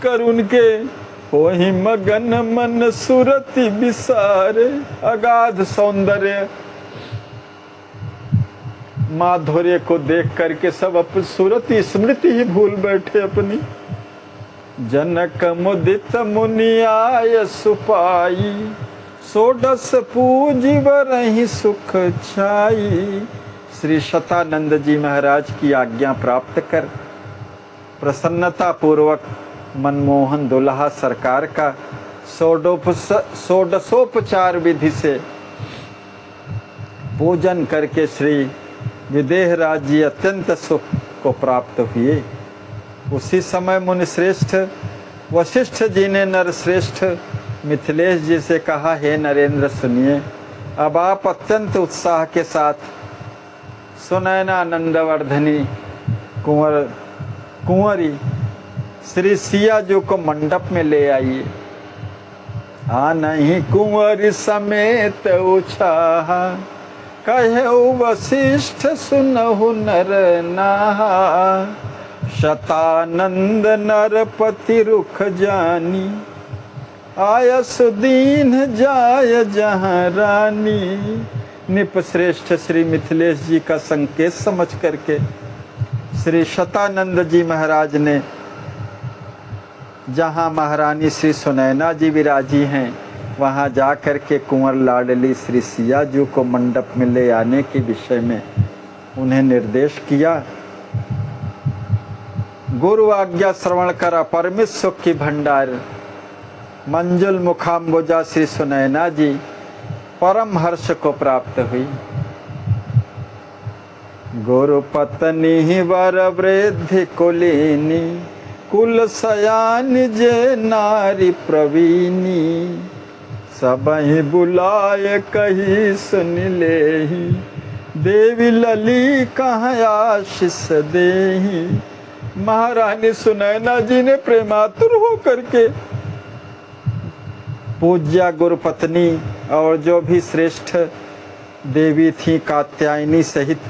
कर उनके वही मगन मन सुरति विसारे। अगाध सौंदर्य माधुर्य को देख करके सब अपनी सुरति स्मृति ही भूल बैठे अपनी। जनक मुदित मुनि आय सुपाई, सोडस पूजी वरहि सुख छाई। श्री शतानंद जी महाराज की आज्ञा प्राप्त कर प्रसन्नता पूर्वक मनमोहन दुल्हा सरकार का षोडशोपचार विधि से पूजन करके श्री विदेहराज जी अत्यंत सुख को प्राप्त हुए। उसी समय मुनि श्रेष्ठ वशिष्ठ जी ने नरश्रेष्ठ मिथिलेश जी से कहा, हे नरेंद्र सुनिए, अब आप अत्यंत उत्साह के साथ सुनैना नंदवर्धनी कुंवरी श्री सिया जी को मंडप में ले आइए। नहीं कुंवरी समेत उछाहा, कहे वशिष्ठ सुनहु नर नाहा। शतानंद नरपति रुख जानी, आयस दीन जाय जहाँ रानी। निप श्रेष्ठ श्री मिथिलेश जी का संकेत समझ करके श्री शतानंद जी महाराज ने जहाँ महारानी श्री सुनैना जी विराजी हैं वहाँ जा कर के कुंवर लाडली श्री सिया जी को मंडप में ले आने के विषय में उन्हें निर्देश किया। गुरु आज्ञा श्रवण कर अपरमित सुख की भंडार मंजुल मुखाम्बुजा श्री सुनैना जी परम हर्ष को प्राप्त हुई। गुरु पत्नी वर वृद्धि कुलीनी, कुल सयान जे नारी प्रवीणी। सबहि बुलाए कही सुन लेहि, देवी लली कहाँ आशीष देहि। महारानी सुनैना जी ने प्रेमातुर हो करके पूज्या गुरु पत्नी और जो भी श्रेष्ठ देवी थी कात्यायनी सहित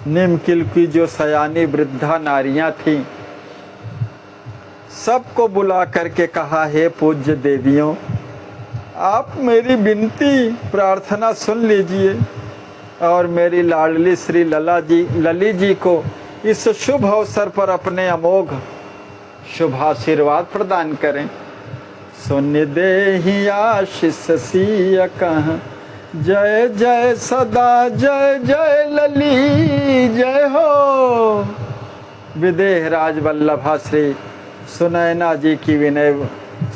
निम्नकिल की जो सयानी वृद्धा नारियां थीं, सबको बुला करके कहा, हे पूज्य देवियों, आप मेरी विनती प्रार्थना सुन लीजिए और मेरी लाडली श्री लली जी को इस शुभ अवसर पर अपने अमोघ शुभाशीर्वाद प्रदान करें। सुन देहि आशीष सिया कहाँ, जय जय सदा जय जय लली जय हो। विदेहराज वल्लभा श्री सुनैना जी की विनय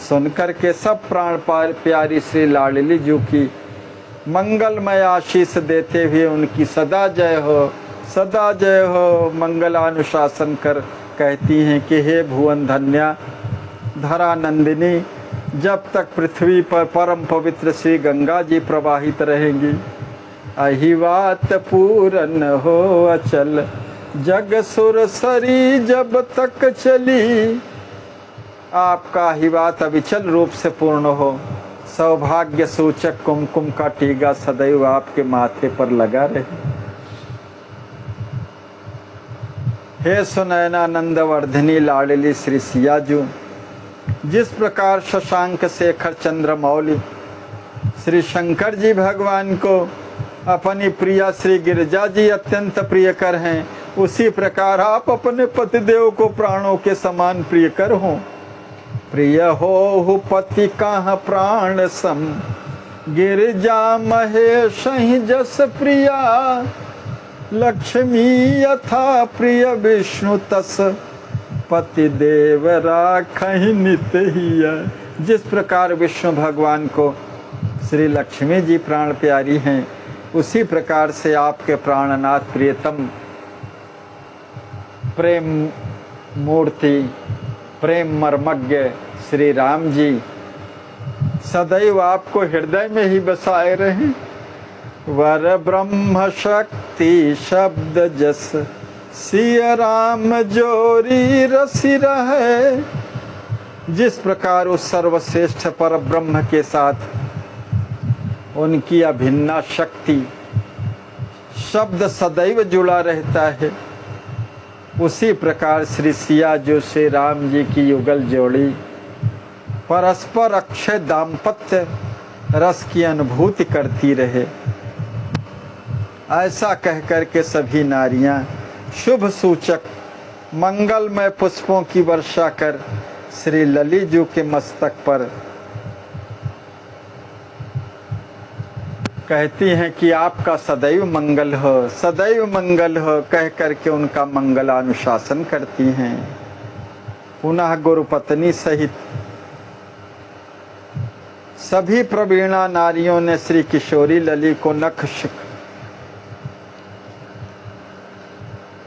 सुनकर के सब प्राण प्यारी श्री लाडली जी की मंगलमय आशीष देते हुए उनकी सदा जय हो मंगलानुशासन कर कहती हैं कि हे भुवन धन्या धरा नंदिनी, जब तक पृथ्वी पर परम पवित्र श्री गंगा जी प्रवाहित रहेंगी, अहिवात पूरन हो अचल, जग सुर सरी जब तक चली। आपका अहिवात अविचल रूप से पूर्ण हो, सौभाग्य सूचक कुमकुम का टीका सदैव आपके माथे पर लगा रहे। हे सुनैना नंदवर्धिनी लाडली श्री सियाजू, जिस प्रकार शशांक शेखर चंद्रमौली श्री शंकर जी भगवान को अपनी प्रिया श्री गिरिजा जी अत्यंत प्रियकर हैं, उसी प्रकार आप अपने पतिदेव को प्राणों के समान प्रियकर हों। प्रिय हो पति कहाँ प्राण सम, गिरिजा महेश ही जस प्रिया। लक्ष्मी यथा प्रिय विष्णु तस, पति देव राखहि नित हिया। जिस प्रकार विष्णु भगवान को श्री लक्ष्मी जी प्राण प्यारी हैं, उसी प्रकार से आपके प्राणनाथ प्रियतम प्रेम मूर्ति प्रेम मर्मज्ञ श्री राम जी सदैव आपको हृदय में ही बसाए रहें। वर ब्रह्म शक्ति शब्द जस, सिया राम जोरी रसी रहे। जिस प्रकार उस सर्वश्रेष्ठ पर ब्रह्म के साथ उनकी अभिन्ना शक्ति शब्द सदैव जुड़ा रहता है। उसी प्रकार श्री सिया जो श्री राम जी की युगल जोड़ी परस्पर अक्षय दाम्पत्य रस की अनुभूति करती रहे, ऐसा कहकर के सभी नारियां शुभ सूचक मंगलमय पुष्पों की वर्षा कर श्री ललितजू के मस्तक पर कहती हैं कि आपका सदैव मंगल हो, सदैव मंगल हो, कह करके उनका मंगलानुशासन करती हैं। पुनः गुरुपत्नी सहित सभी प्रवीणा नारियों ने श्री किशोरी लली को नखशिख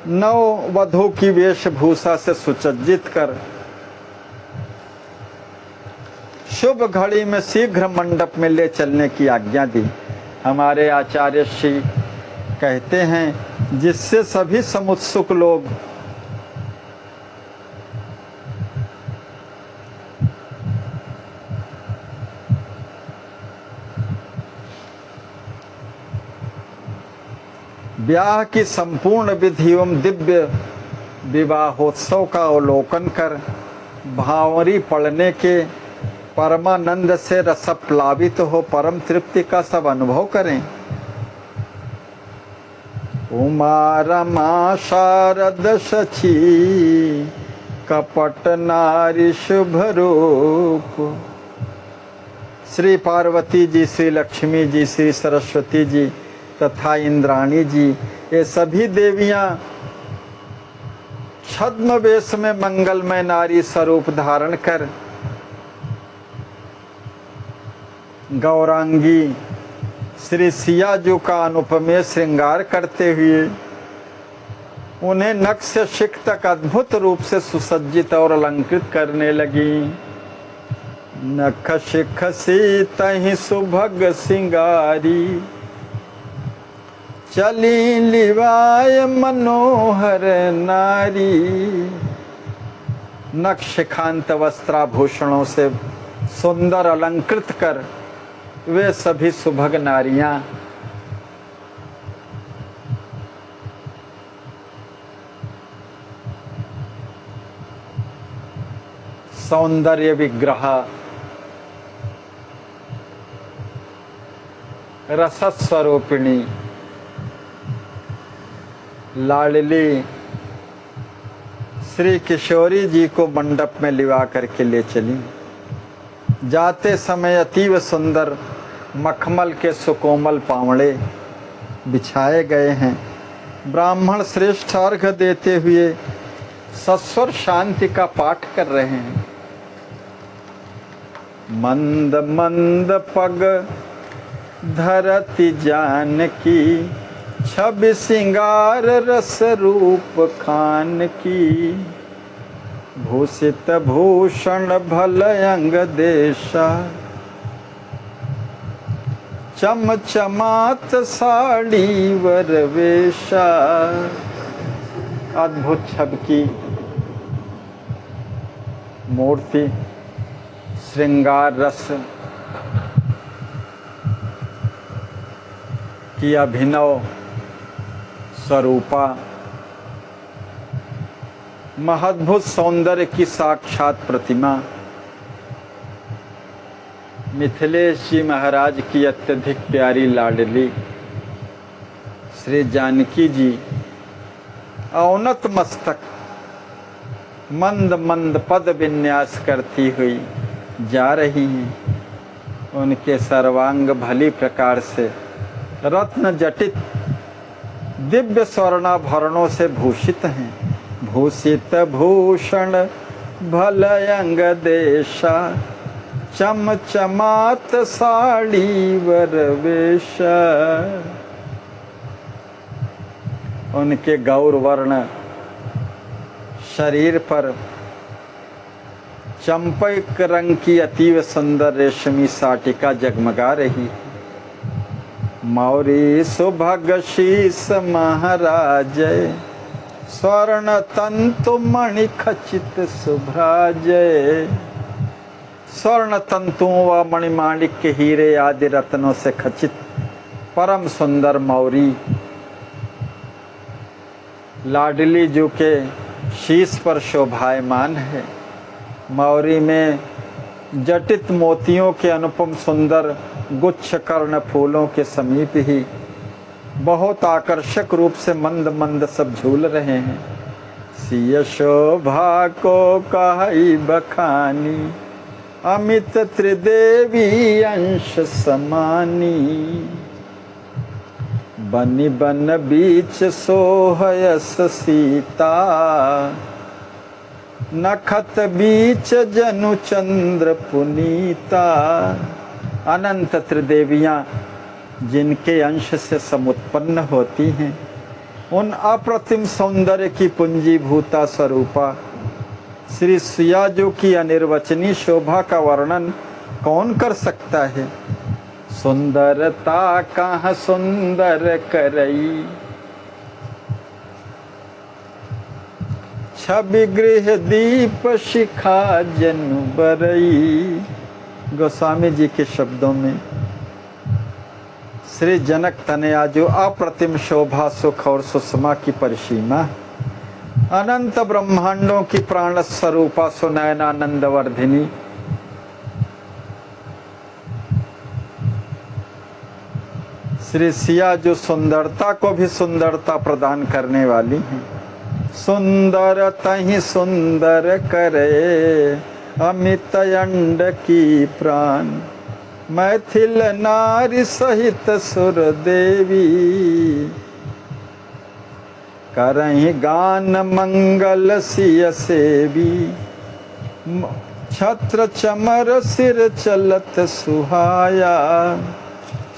नव वधू की वेशभूषा से सुसज्जित कर शुभ घड़ी में शीघ्र मंडप में ले चलने की आज्ञा दी। हमारे आचार्य श्री कहते हैं जिससे सभी समुत्सुक लोग ब्याह की संपूर्ण विधि एवं दिव्य विवाहोत्सव का अवलोकन कर भावरी पड़ने के परमानंद से रसप्लावित हो परम तृप्ति का सब अनुभव करें। उमा रमा शारद शची कपट नारी शुभ रूप। श्री पार्वती जी, श्री लक्ष्मी जी, श्री सरस्वती जी तथा इंद्राणी जी, ये सभी देवियां छद्म वेश में मंगलमय नारी स्वरूप धारण कर गौरांगी श्री सियाजू का अनुपमेय श्रृंगार करते हुए उन्हें नख से शिख तक अद्भुत रूप से सुसज्जित और अलंकृत करने लगी। नख शिख सीतहि सुभग सिंगारी चली लिवाय मनोहर नारी। नख शिखांत वस्त्राभूषणों से सुंदर अलंकृत कर वे सभी सुभग नारियां सौंदर्य विग्रह रसस्वरूपिणी लाडली श्री किशोरी जी को मंडप में लिवा करके ले चली। जाते समय अतीव सुंदर मखमल के सुकोमल पावड़े बिछाए गए हैं। ब्राह्मण श्रेष्ठ अर्घ देते हुए सस्वर शांति का पाठ कर रहे हैं। मंद मंद पग धरती जानकी छवि सिंगार रस रूप खान की। भूषित भूषण भल अंग देशा चमचमात साड़ी वर वेशा। अद्भुत छवि की मूर्ति श्रृंगार रस की अभिनव स्वरूपा महद्भुत सौंदर्य की साक्षात प्रतिमा मिथिलेश जी महाराज की अत्यधिक प्यारी लाडली श्री जानकी जी औनत मस्तक मंद मंद पद विन्यास करती हुई जा रही हैं। उनके सर्वांग भली प्रकार से रत्न जटित दिव्य स्वर्णाभरणों से भूषित हैं। भूषित भूषण भल अंग देशा चमचमात साड़ी वर वेशा। उनके गौरवर्ण शरीर पर चंपक रंग की अतीव सुंदर रेशमी साटिका जगमगा रही। मौरी सुभग शीस महाराज स्वर्ण तंतु मणि खचित शुभ्राजय। स्वर्ण तंतुओं व मणिमाणिक के हीरे आदि रत्नों से खचित परम सुंदर मौरी लाडली जू के शीश पर शोभायमान है। मौरी में जटित मोतियों के अनुपम सुंदर गुच्छ कर्ण फूलों के समीप ही बहुत आकर्षक रूप से मंद मंद सब झूल रहे हैं। सिय शोभा को कहि बखानी, अमित त्रिदेवी अंश समानी। बनि बन बीच सोहयस सीता, नखत बीच जनु चंद्र पुनीता। अनंत त्रिदेवियाँ जिनके अंश से समुत्पन्न होती हैं, उन अप्रतिम सौंदर्य की पुंजीभूता स्वरूपा श्री सियाजू की अनिर्वचनीय शोभा का वर्णन कौन कर सकता है। सुंदरता कहाँ सुंदर करई, छवि गृह दीप शिखा जनु बरई। गोस्वामी जी के शब्दों में श्री जनक तनया जो अप्रतिम शोभा सुख और सुषमा की परिसीमा, अनंत ब्रह्मांडों की प्राण स्वरूपा सुनयनानंद वर्धिनी, श्री सिया जो सुंदरता को भी सुंदरता प्रदान करने वाली हैं। सुंदर तहि सुंदर करे, अमित अंड की प्राण। मैथिल नारी सहित सुर देवी, करहि गान मंगल सिय सेवी। छत्र चमर सिर चलत सुहाया,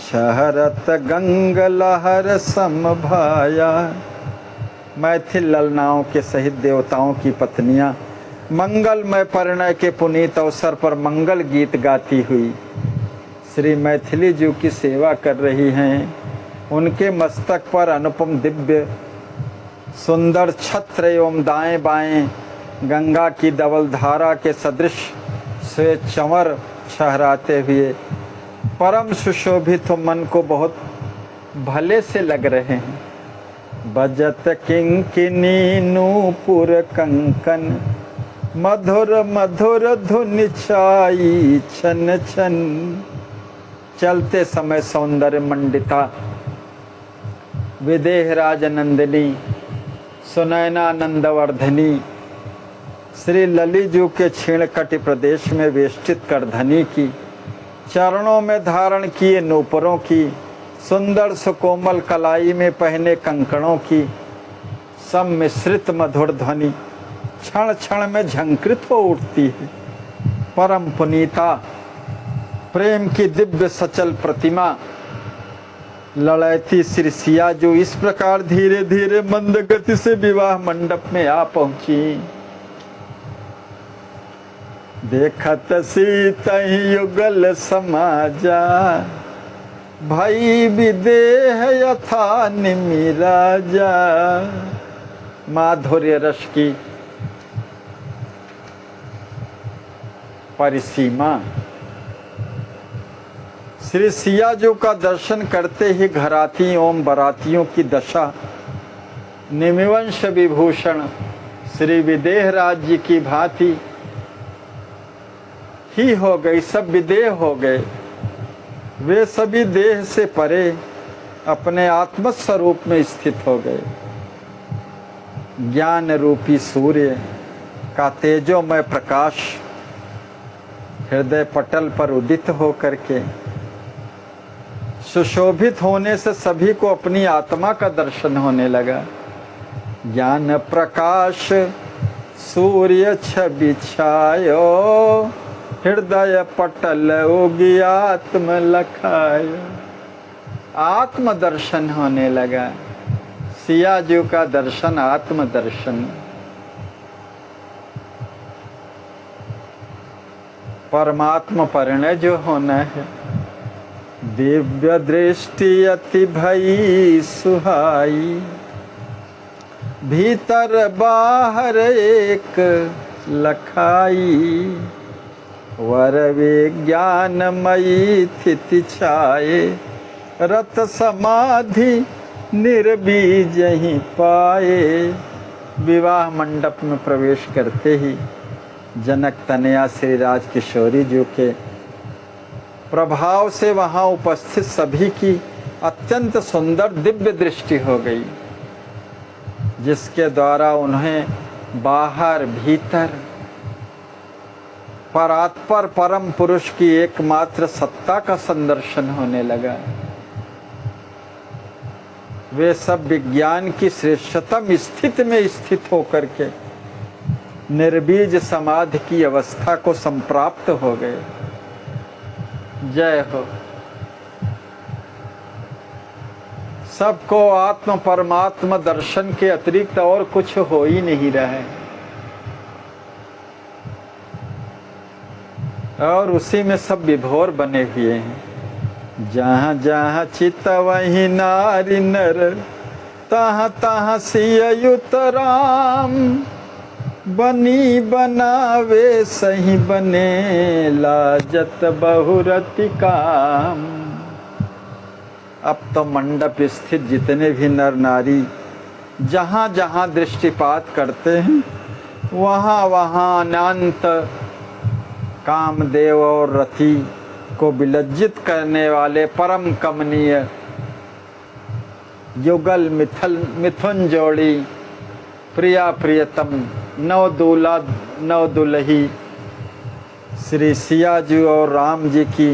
छहरत गंग लहर समभाया। मैथिल ललनाओं के सहित देवताओं की पत्नियां मंगलमय परिणय के पुनीत अवसर पर मंगल गीत गाती हुई श्री मैथिली जी की सेवा कर रही हैं। उनके मस्तक पर अनुपम दिव्य सुंदर छत्र एवं दाएं बाएं गंगा की धवल धारा के सदृश श्वेत चंवर छहराते हुए परम सुशोभित मन को बहुत भले से लग रहे हैं। बजत किंकिनी नूपुर कंकन, मधुर मधुर धुन छाई छन छन। चलते समय सौंदर्य मंडिता विदेह राज नंदिनी सुनयनानंद वर्धनी श्री ललिजू के क्षीण कटि प्रदेश में वेष्टित करधनी की, चरणों में धारण किए नूपुरों की, सुंदर सुकोमल कलाई में पहने कंकणों की सम्मिश्रित मधुर ध्वनि क्षण क्षण में झंकृत हो उठती है। परम पुनीता प्रेम की दिव्य सचल प्रतिमा लड़ैती श्री सिया जो इस प्रकार धीरे धीरे मंद गति से विवाह मंडप में आ पहुंची। देखत सीतहि युगल समाजा, भाई विदेह यथा निमि राजा। माधुर्य रस की परिसीमा श्री सियाजू का दर्शन करते ही घराती एवं बरातियों की दशा निमिवंश विभूषण श्री विदेह राज जी की भांति ही हो गई। सब विदेह हो गए, वे सभी देह से परे अपने आत्मस्वरूप में स्थित हो गए। ज्ञान रूपी सूर्य का तेजोमय प्रकाश हृदय पटल पर उदित हो करके सुशोभित होने से सभी को अपनी आत्मा का दर्शन होने लगा। ज्ञान प्रकाश सूर्य छवि छायो, हृदय पटल उगी आत्म लखायो। आत्म दर्शन होने लगा। सिया जी का दर्शन आत्म दर्शन। परमात्मा परिणय जो होना है, दिव्य दृष्टि अति भई सुहाई। भीतर बाहर एक लखाई, वर विज्ञानमयी स्थिति छाए। रत समाधि निर्बीज ही पाए। विवाह मंडप में प्रवेश करते ही जनक तनया श्री राज किशोरी जी के प्रभाव से वहाँ उपस्थित सभी की अत्यंत सुंदर दिव्य दृष्टि हो गई, जिसके द्वारा उन्हें बाहर भीतर परात्पर परम पुरुष की एकमात्र सत्ता का संदर्शन होने लगा। वे सब विज्ञान की श्रेष्ठतम स्थिति में स्थित होकर के निर्बीज समाधि की अवस्था को संप्राप्त हो गए। जय हो। सबको आत्म परमात्मा दर्शन के अतिरिक्त और कुछ हो ही नहीं रहा है, और उसी में सब विभोर बने हुए हैं। जहाँ जहाँ चित वही नारी नर, तहाँ तहाँ सियुत राम। बनी बनावे सही बने, लाजत बहुरति काम। अब तो मंडप स्थित जितने भी नर नारी जहाँ जहाँ दृष्टिपात करते हैं, वहाँ वहाँ अनंत कामदेव और रति को विलज्जित करने वाले परम कमनीय युगल मिथुन जोड़ी, प्रिया प्रियतम, नव दूल्हा नव दुल्ही श्री सिया जी और राम जी की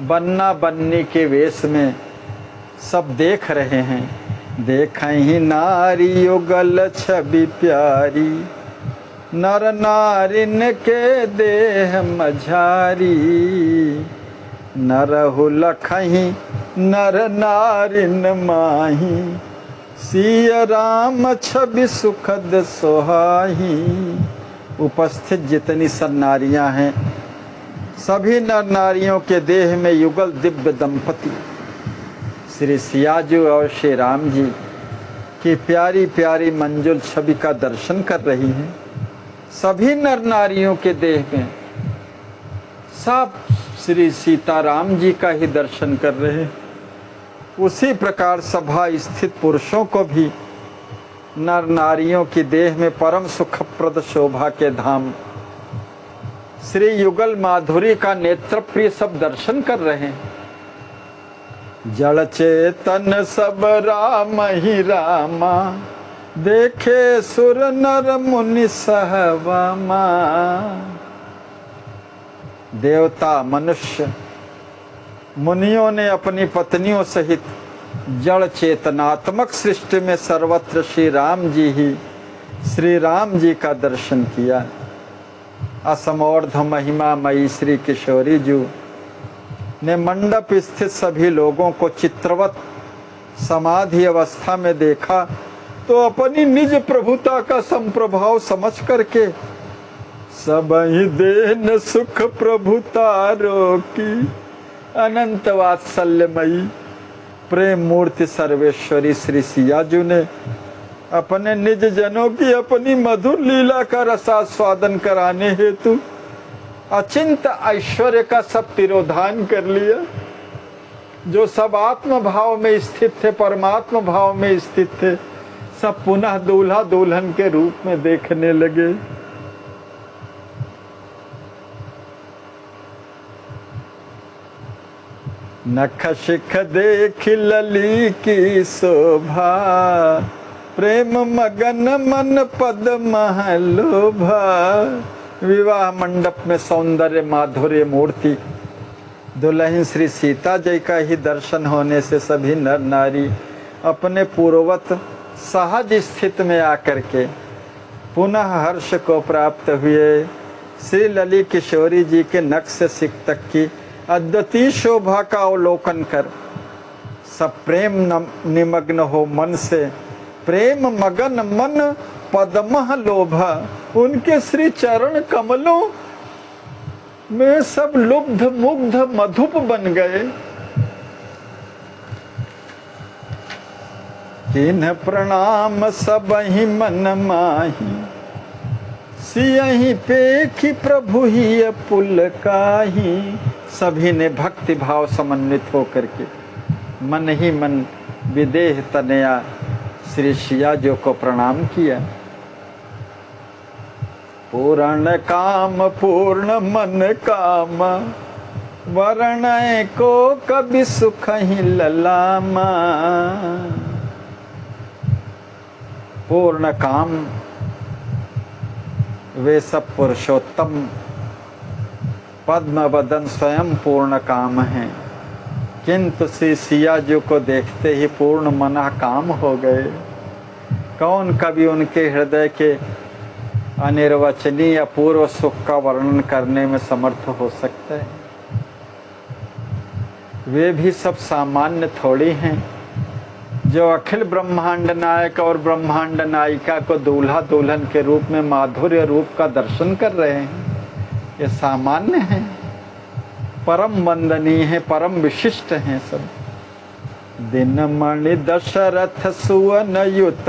बन्ना बन्नी के वेश में सब देख रहे हैं। देखहि नारी युगल छवि प्यारी, नर नारिन के देह मझारी। नरहु लखहि नर नारिन माही, सिया राम छवि सुखद सोहाही। उपस्थित जितनी सर नारियां हैं, सभी नर नारियों के देह में युगल दिव्य दंपति श्री सियाजू और श्री राम जी की प्यारी प्यारी मंजुल छवि का दर्शन कर रही हैं। सभी नर नारियों के देह में सब श्री सीताराम जी का ही दर्शन कर रहे हैं। उसी प्रकार सभा स्थित पुरुषों को भी नर नारियों की देह में परम सुखप्रद शोभा के धाम श्री युगल माधुरी का नेत्र प्रिय सब दर्शन कर रहे हैं। जड़ चेतन सब राम ही रामा, देखे सुर नर मुनि सहवामा। देवता मनुष्य मुनियों ने अपनी पत्नियों सहित जड़ चेतनात्मक सृष्टि में सर्वत्र श्री राम जी ही श्री राम जी का दर्शन किया। असमोर्ध महिमा मई श्री किशोरी जी ने मंडप स्थित सभी लोगों को चित्रवत समाधि अवस्था में देखा तो अपनी निज प्रभुता का संप्रभाव समझ करके सबहि देन सुख प्रभुतारो की अनंत वात्सल्यमयी प्रेम मूर्ति सर्वेश्वरी श्री सियाजू ने अपने निज जनों की अपनी मधुर लीला का रसास्वादन कराने हेतु अचिंत ऐश्वर्य का सब तिरोधान कर लिया। जो सब आत्म भाव में स्थित थे, परमात्मा भाव में स्थित थे, सब पुनः दूल्हा दुल्हन के रूप में देखने लगे। नख शिख देख लली की शोभा, प्रेम मगन मन पद महलोभा। विवाह मंडप में सौंदर्य माधुर्य मूर्ति दुल्हन श्री सीता जी का ही दर्शन होने से सभी नर नारी अपने पूर्ववत सहज स्थिति में आकर के पुनः हर्ष को प्राप्त हुए। श्री ललित किशोरी जी के नख से सिख तक की अद्वितीय शोभा का अवलोकन कर सब प्रेम निमग्न हो मन से, प्रेम मगन मन पद्मह लोभा। उनके श्री चरण कमलों में सब लुब्ध मुग्ध मधुप बन गए। किन्ह प्रणाम सबहि मन माही, सियहि पेखि प्रभु ही पुलकाही। सभी ने भक्ति भाव समन्वित होकर के मन ही मन विदेह तनया श्री सिया जो को प्रणाम किया। पूर्ण काम पूर्ण मन काम, वरण को कभी सुख ही ललामा। पूर्ण काम वे सब पुरुषोत्तम पद्म वदन स्वयं पूर्ण काम हैं, किंतु श्री सिया जी को देखते ही पूर्ण मना काम हो गए। कौन कभी उनके हृदय के अनिर्वचनीय अपूर्व सुख का वर्णन करने में समर्थ हो सकता है। वे भी सब सामान्य थोड़ी हैं जो अखिल ब्रह्मांड नायक और ब्रह्मांड नायिका को दूल्हा दुल्हन के रूप में माधुर्य रूप का दर्शन कर रहे हैं। ये सामान्य हैं, परम वंदनीय हैं, परम विशिष्ट हैं सब। दिनमणि दशरथ सुवन युत,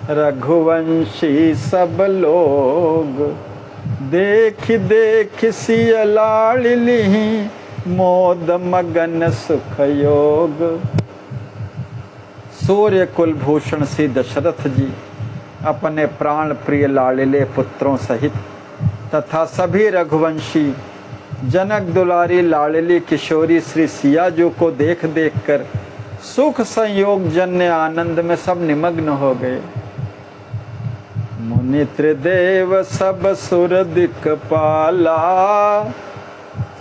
रघुवंशी सब लोग, देख देख सिय लाडली, मोद मगन सुख योग। सूर्य कुलभूषण श्री दशरथ जी अपने प्राण प्रिय लाडले पुत्रों सहित तथा सभी रघुवंशी जनक दुलारी लाडली किशोरी श्री सिया जी को देख देख कर सुख संयोग जन्य आनंद में सब निमग्न हो गए। मुनि त्रिदेव सब सुर दिक्पाला,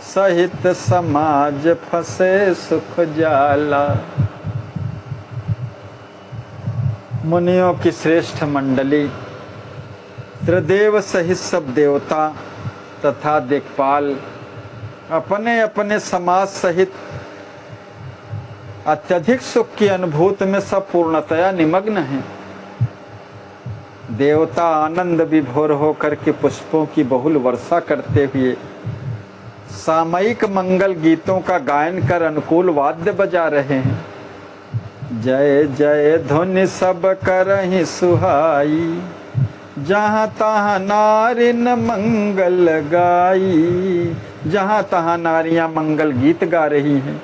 सहित समाज फंसे सुख जाला। मुनियों की श्रेष्ठ मंडली, त्रिदेव सहित सब देवता तथा दिक्पाल अपने अपने समाज सहित अत्यधिक सुख की अनुभूति में सब पूर्णतया निमग्न हैं। देवता आनंद विभोर होकर के पुष्पों की बहुल वर्षा करते हुए सामयिक मंगल गीतों का गायन कर अनुकूल वाद्य बजा रहे हैं। जय जय ध्वनि सब करहि सुहाई, जहाँ तहाँ नारी न मंगल गाई। जहाँ तहाँ नारियां मंगल गीत गा रही हैं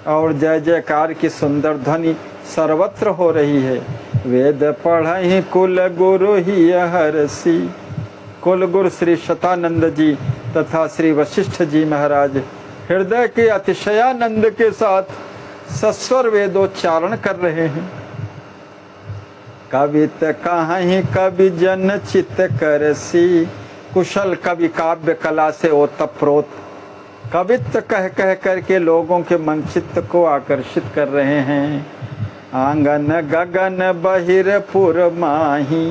और जय जयकार की सुंदर ध्वनि सर्वत्र हो रही है। वेद पढ़हि कुल गुरु ही हरसी। कुल गुरु श्री शतानंद जी तथा श्री वशिष्ठ जी महाराज हृदय के अतिशयानंद के साथ सस्वर वेदोच्चारण कर रहे हैं। कवित कहीं कवि जन चित करसी, कुशल कवि काव्य कला से ओतप्रोत कवित्व कह कह करके लोगों के मन चित्त को आकर्षित कर रहे हैं। आंगन गगन बहिरपुर माही,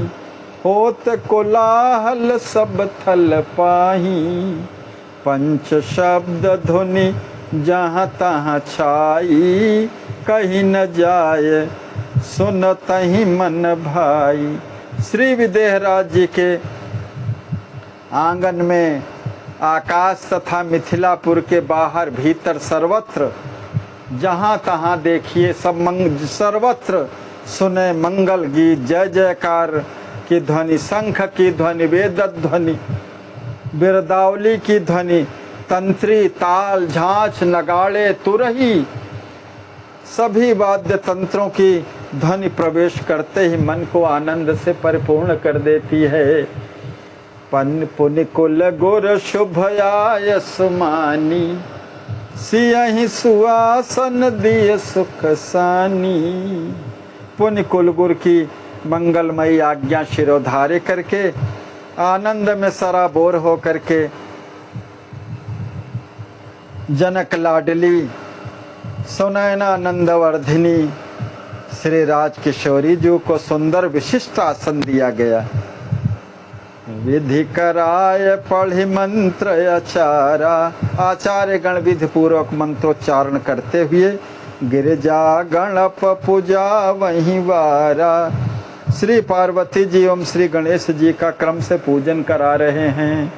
होत कोलाहल सब थल पाही। पंच शब्द धुनि जहाँ तहाँ छाई, कहीं न जाए सुनतहि मन भाई। श्री विदेहराज जी के आंगन में आकाश तथा मिथिलापुर के बाहर भीतर सर्वत्र जहाँ तहाँ देखिए सब सर्वत्र सुने मंगल गीत, जय जयकार की ध्वनि, शंख की ध्वनि, वेद ध्वनि, बिरदावली की ध्वनि, तंत्री ताल झांझ नगाड़े तुरही सभी वाद्य तंत्रों की ध्वनि प्रवेश करते ही मन को आनंद से परिपूर्ण कर देती है। पन पुनि कुल गुर शुभ आय सुमानी, सियहि सुआसन दिय सुख सानी। पुण्य कुल गुरु की मंगलमयी आज्ञा शिरोधार्य करके आनंद में सराबोर हो करके जनक लाडली सुनैना नंदवर्धिनी श्री राज किशोरी जी को सुंदर विशिष्ट आसन दिया गया। विधि कराय पढ़ि मंत्र आचारा, आचार्य गण विधि पूर्वक मंत्रोच्चारण करते हुए गिरिजा गणप पूजा वहीं वारा। श्री पार्वती जी एवं श्री गणेश जी का क्रम से पूजन करा रहे हैं।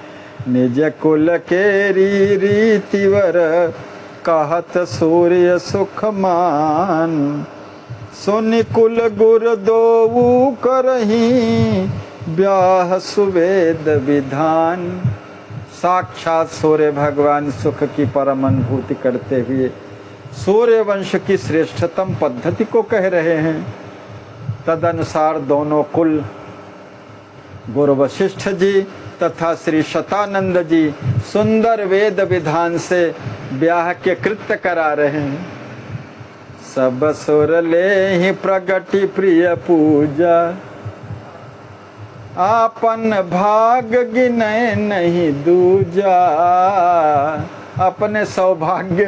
निज कुल के रीतिवर कहत सूर्य सुखमान, सुनि कुल गुर दोऊ करही ब्याह सुवेद विधान। साक्षात सूर्य भगवान सुख की परम अनुभूति करते हुए सूर्य वंश की श्रेष्ठतम पद्धति को कह रहे हैं। तदनुसार दोनों कुल गुरु वशिष्ठ जी तथा श्री शतानंद जी सुंदर वेद विधान से ब्याह के कृत्य करा रहे हैं। सब सुर ले ही प्रगति प्रिय पूजा, आपन भाग गिने नहीं दूजा। अपने सौभाग्य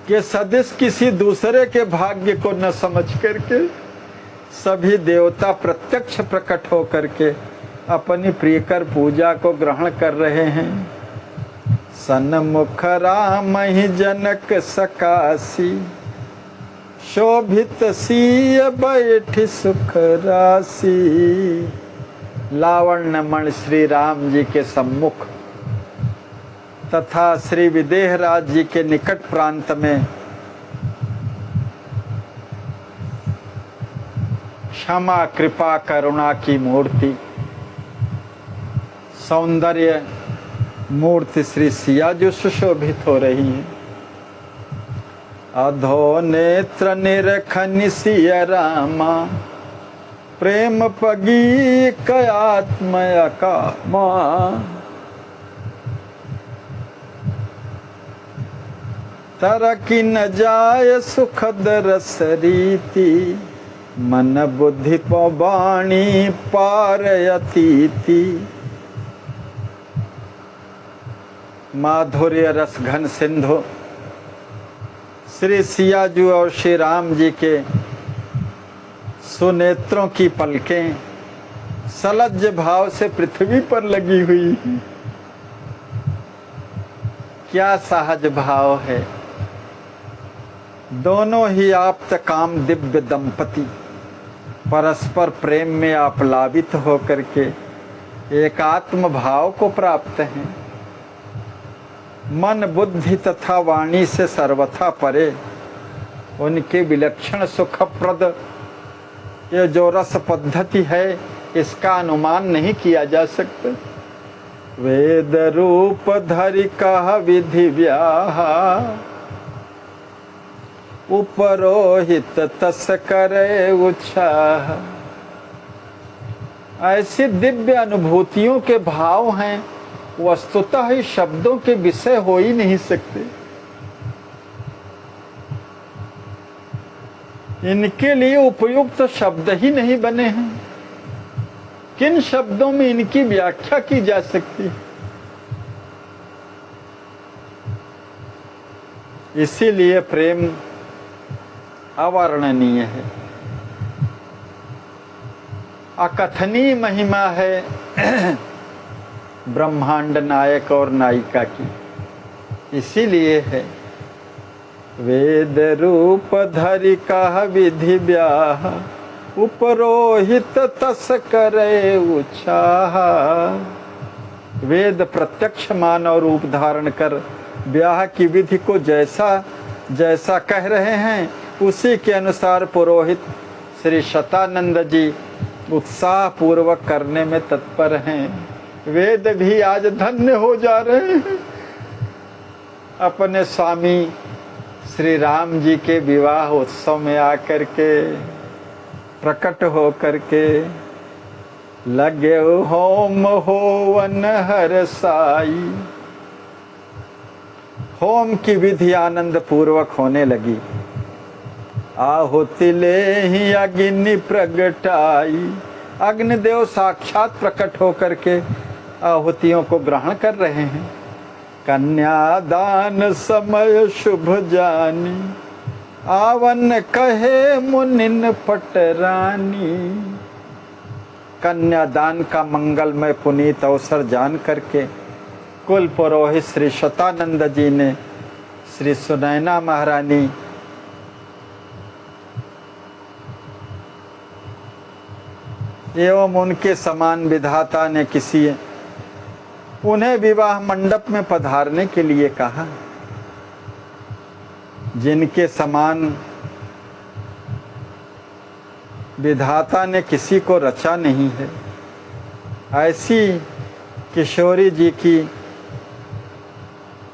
के सदिश किसी दूसरे के भाग्य को न समझ करके सभी देवता प्रत्यक्ष प्रकट हो करके अपनी प्रियकर पूजा को ग्रहण कर रहे हैं। सन्मुख राम ही जनक सकासी, शोभित सीय बैठी सुख राशि। लावण्य मण श्री राम जी के सम्मुख तथा श्री विदेहराज जी के निकट प्रांत में क्षमा कृपा करुणा की मूर्ति, सौंदर्य मूर्ति श्री सिया जो सुशोभित हो रही है। अधो नेत्र निरखनि सिय रामा, प्रेम पगी कयात्मय कामा। तरकी न जाय सुखद रस रीति, मन बुद्धि पवाणी पारयतीति। माधुर्य रस घन सिंधु श्री सियाजू और श्री राम जी के सुनेत्रों की पलकें सलज्ज भाव से पृथ्वी पर लगी हुई है। क्या सहज भाव है। दोनों ही आप्त काम दिव्य दंपति परस्पर प्रेम में आप्लावित होकर के एकात्म भाव को प्राप्त हैं। मन बुद्धि तथा वाणी से सर्वथा परे उनके विलक्षण सुखप्रद ये जो रस पद्धति है इसका अनुमान नहीं किया जा सकता। वेद रूप धरि कह विधि व्याह, उपरोहित तस करे उत्साह। ऐसी दिव्य अनुभूतियों के भाव हैं, वस्तुतः ही शब्दों के विषय हो ही नहीं सकते। इनके लिए उपयुक्त शब्द ही नहीं बने हैं। किन शब्दों में इनकी व्याख्या की जा सकती है। इसीलिए प्रेम अवर्णनीय है, अकथनीय महिमा है ब्रह्मांड नायक और नायिका की। इसीलिए है वेद रूप धरि कह विधि व्याह, उपरोहित तस करे उत्साह। वेद प्रत्यक्ष मानव रूप धारण कर ब्याह की विधि को जैसा जैसा कह रहे हैं उसी के अनुसार पुरोहित श्री शतानंद जी उत्साह पूर्वक करने में तत्पर हैं। वेद भी आज धन्य हो जा रहे हैं अपने स्वामी श्री राम जी के विवाह उत्सव में आकर के प्रकट हो करके। लगे होम होवन हर साई, होम की विधि आनंद पूर्वक होने लगी। आहुति ले ही अग्नि प्रगटाई, अग्निदेव साक्षात प्रकट होकर के आहुतियों को ग्रहण कर रहे हैं। कन्यादान समय शुभ जानी, आवन कहे मुनिन पटरानी। कन्यादान का मंगलमय पुनीत अवसर जान करके कुल पुरोहित श्री शतानंद जी ने श्री सुनैना महारानी एवं उनके समान विधाता ने उन्हें विवाह मंडप में पधारने के लिए कहा। जिनके समान विधाता ने किसी को रचा नहीं है, ऐसी किशोरी जी की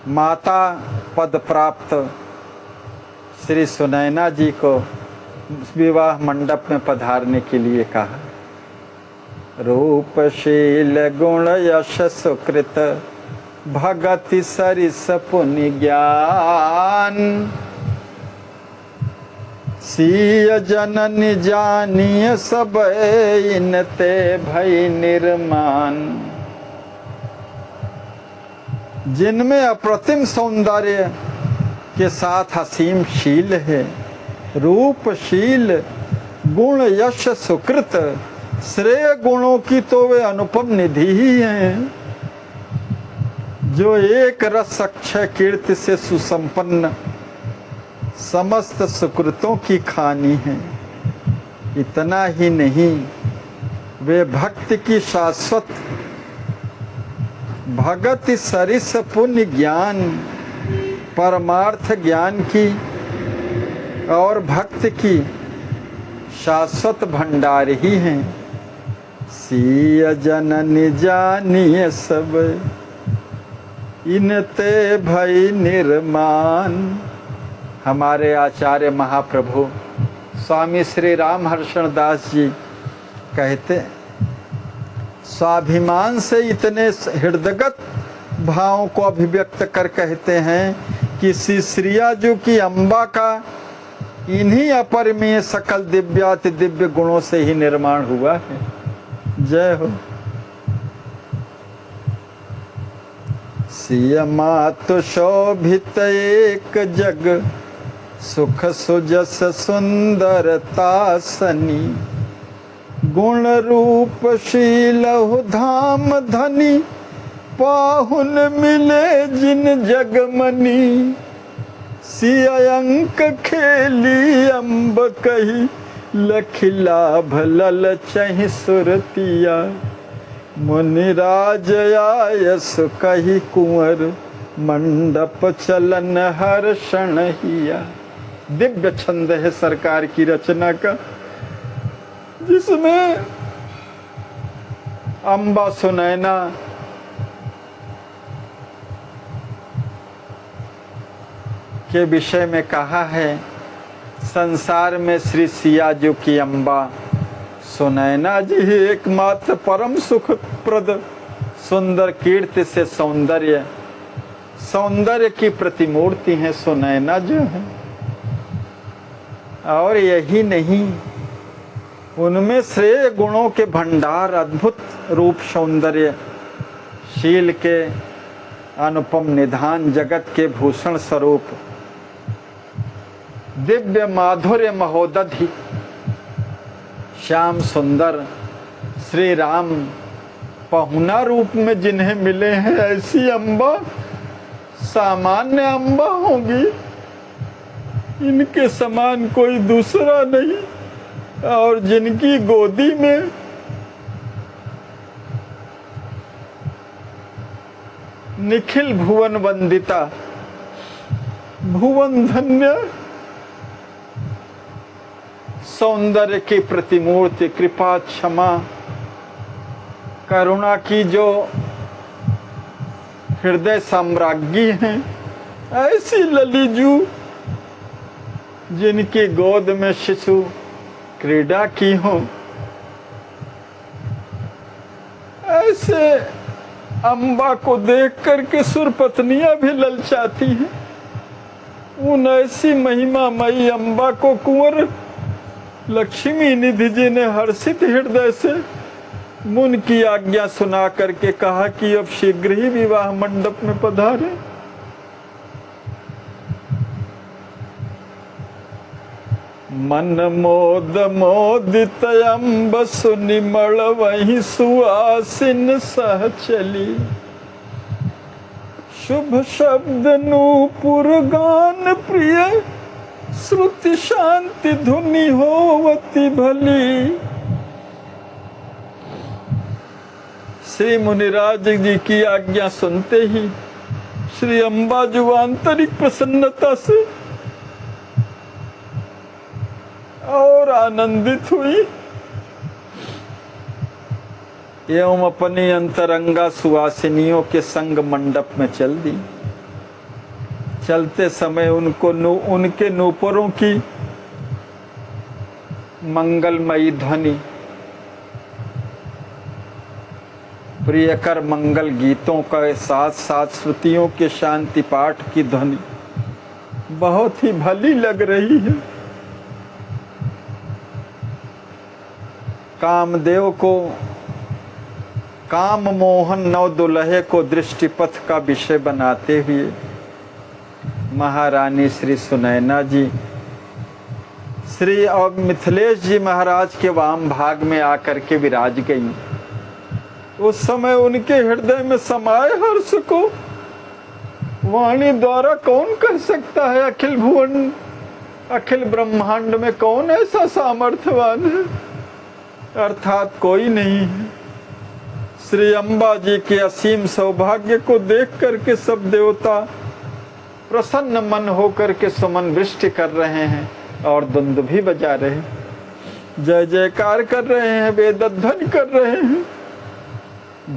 माता पद प्राप्त श्री सुनैना जी को विवाह मंडप में पधारने के लिए कहा। रूपशील गुण यश सुकृत भगति सरिस पुनि ज्ञान, सिय जननी जानिय सब इनते भई निर्माण। जिनमें अप्रतिम सौंदर्य के साथ असीम शील है, रूपशील गुण यश सुकृत, श्रेय गुणों की तो वे अनुपम निधि ही हैं, जो एक रस अक्षय कीर्ति से सुसंपन्न समस्त सुकृतों की खानी है। इतना ही नहीं, वे भक्ति की शाश्वत भगति सरिस पुण्य ज्ञान, परमार्थ ज्ञान की और भक्त की शाश्वत भंडार ही हैं। सिय जननी जानिए सब इनते भई निर्माण। हमारे आचार्य महाप्रभु स्वामी श्री रामहर्षण दास जी कहते, स्वाभिमान से इतने हृदयगत भावों को अभिव्यक्त कर कहते हैं कि श्री श्रीयाजू की अम्बा का इन्हीं अपरिमेय सकल दिव्याति दिव्य गुणों से ही निर्माण हुआ है। जय हो। सिय मातु शोभित एक जग, सुख सुजस सुंदरता सनी, गुण रूप शीलहु धाम धनी, पाहुन मिले जिन जगमनी। सिय अंक खेली अम्ब कही, लखिलाभ ललचहि सुरतिया, मुनिराज आयस कही कुंवर, मंडप चलन हर्षण हिया। दिव्य छंद है सरकार की रचना का, जिसमें अम्बा सुनैना के विषय में कहा है। संसार में श्री सियाजू की अम्बा सुनैना जी ही एकमात्र परम सुखप्रद सुंदर कीर्ति से सौंदर्य की प्रतिमूर्ति है सुनैना जो है। और यही नहीं, उनमें श्रेय गुणों के भंडार, अद्भुत रूप सौंदर्य, शील के अनुपम निधान, जगत के भूषण स्वरूप, दिव्य माधुर्य महोदधि, श्याम सुंदर श्री राम पहुना रूप में जिन्हें मिले हैं, ऐसी अम्बा सामान्य अम्बा होंगी, इनके समान कोई दूसरा नहीं। और जिनकी गोदी में निखिल भुवन वंदिता, भुवन धन्य सौंदर्य की प्रतिमूर्ति, कृपा क्षमा करुणा की जो हृदय साम्राज्ञी हैं, ऐसी ललीजू जिनकी गोद में शिशु क्रीड़ा की हो, ऐसे अम्बा को देख करके सुरपत्नियां भी ललचाती हैं। उन ऐसी महिमामयी अम्बा को कुंवर लक्ष्मी निधि जी ने हर्षित हृदय से मुन की आज्ञा सुना करके कहा कि अब शीघ्र ही विवाह मंडप में पधारे। मन मोद मोदित अम्ब सुनिमल वही सुआसिन सह चली, शुभ शब्द नूपुर गान प्रिय, श्रुति शांति धुनि होवती भली। श्री मुनिराज जी की आज्ञा सुनते ही श्री अम्बा जो आंतरिक प्रसन्नता से और आनंदित हुई एवं अपनी अंतरंगा सुवासिनियों के संग मंडप में चल दी। चलते समय उनके नूपुरों की मंगलमयी ध्वनि, प्रियकर मंगल गीतों के साथ साथ श्रुतियों के शांति पाठ की ध्वनि बहुत ही भली लग रही है। कामदेव को काम मोहन नव दुल्हे को दृष्टिपथ का विषय बनाते हुए महारानी श्री सुनैना जी श्री और मिथिलेश जी महाराज के वाम भाग में आकर के विराज गई। उस समय उनके हृदय में समाये हर्ष को वाणी द्वारा कौन कह सकता है। अखिल भुवन अखिल ब्रह्मांड में कौन ऐसा सामर्थ्यवान है, अर्थात कोई नहीं है। श्री अम्बा जी के असीम सौभाग्य को देख करके सब देवता प्रसन्न मन होकर के सुमन वृष्टि कर रहे हैं और दुंदुभी बजा रहे हैं, जय जयकार कर रहे हैं, वेदध्वनि कर रहे हैं।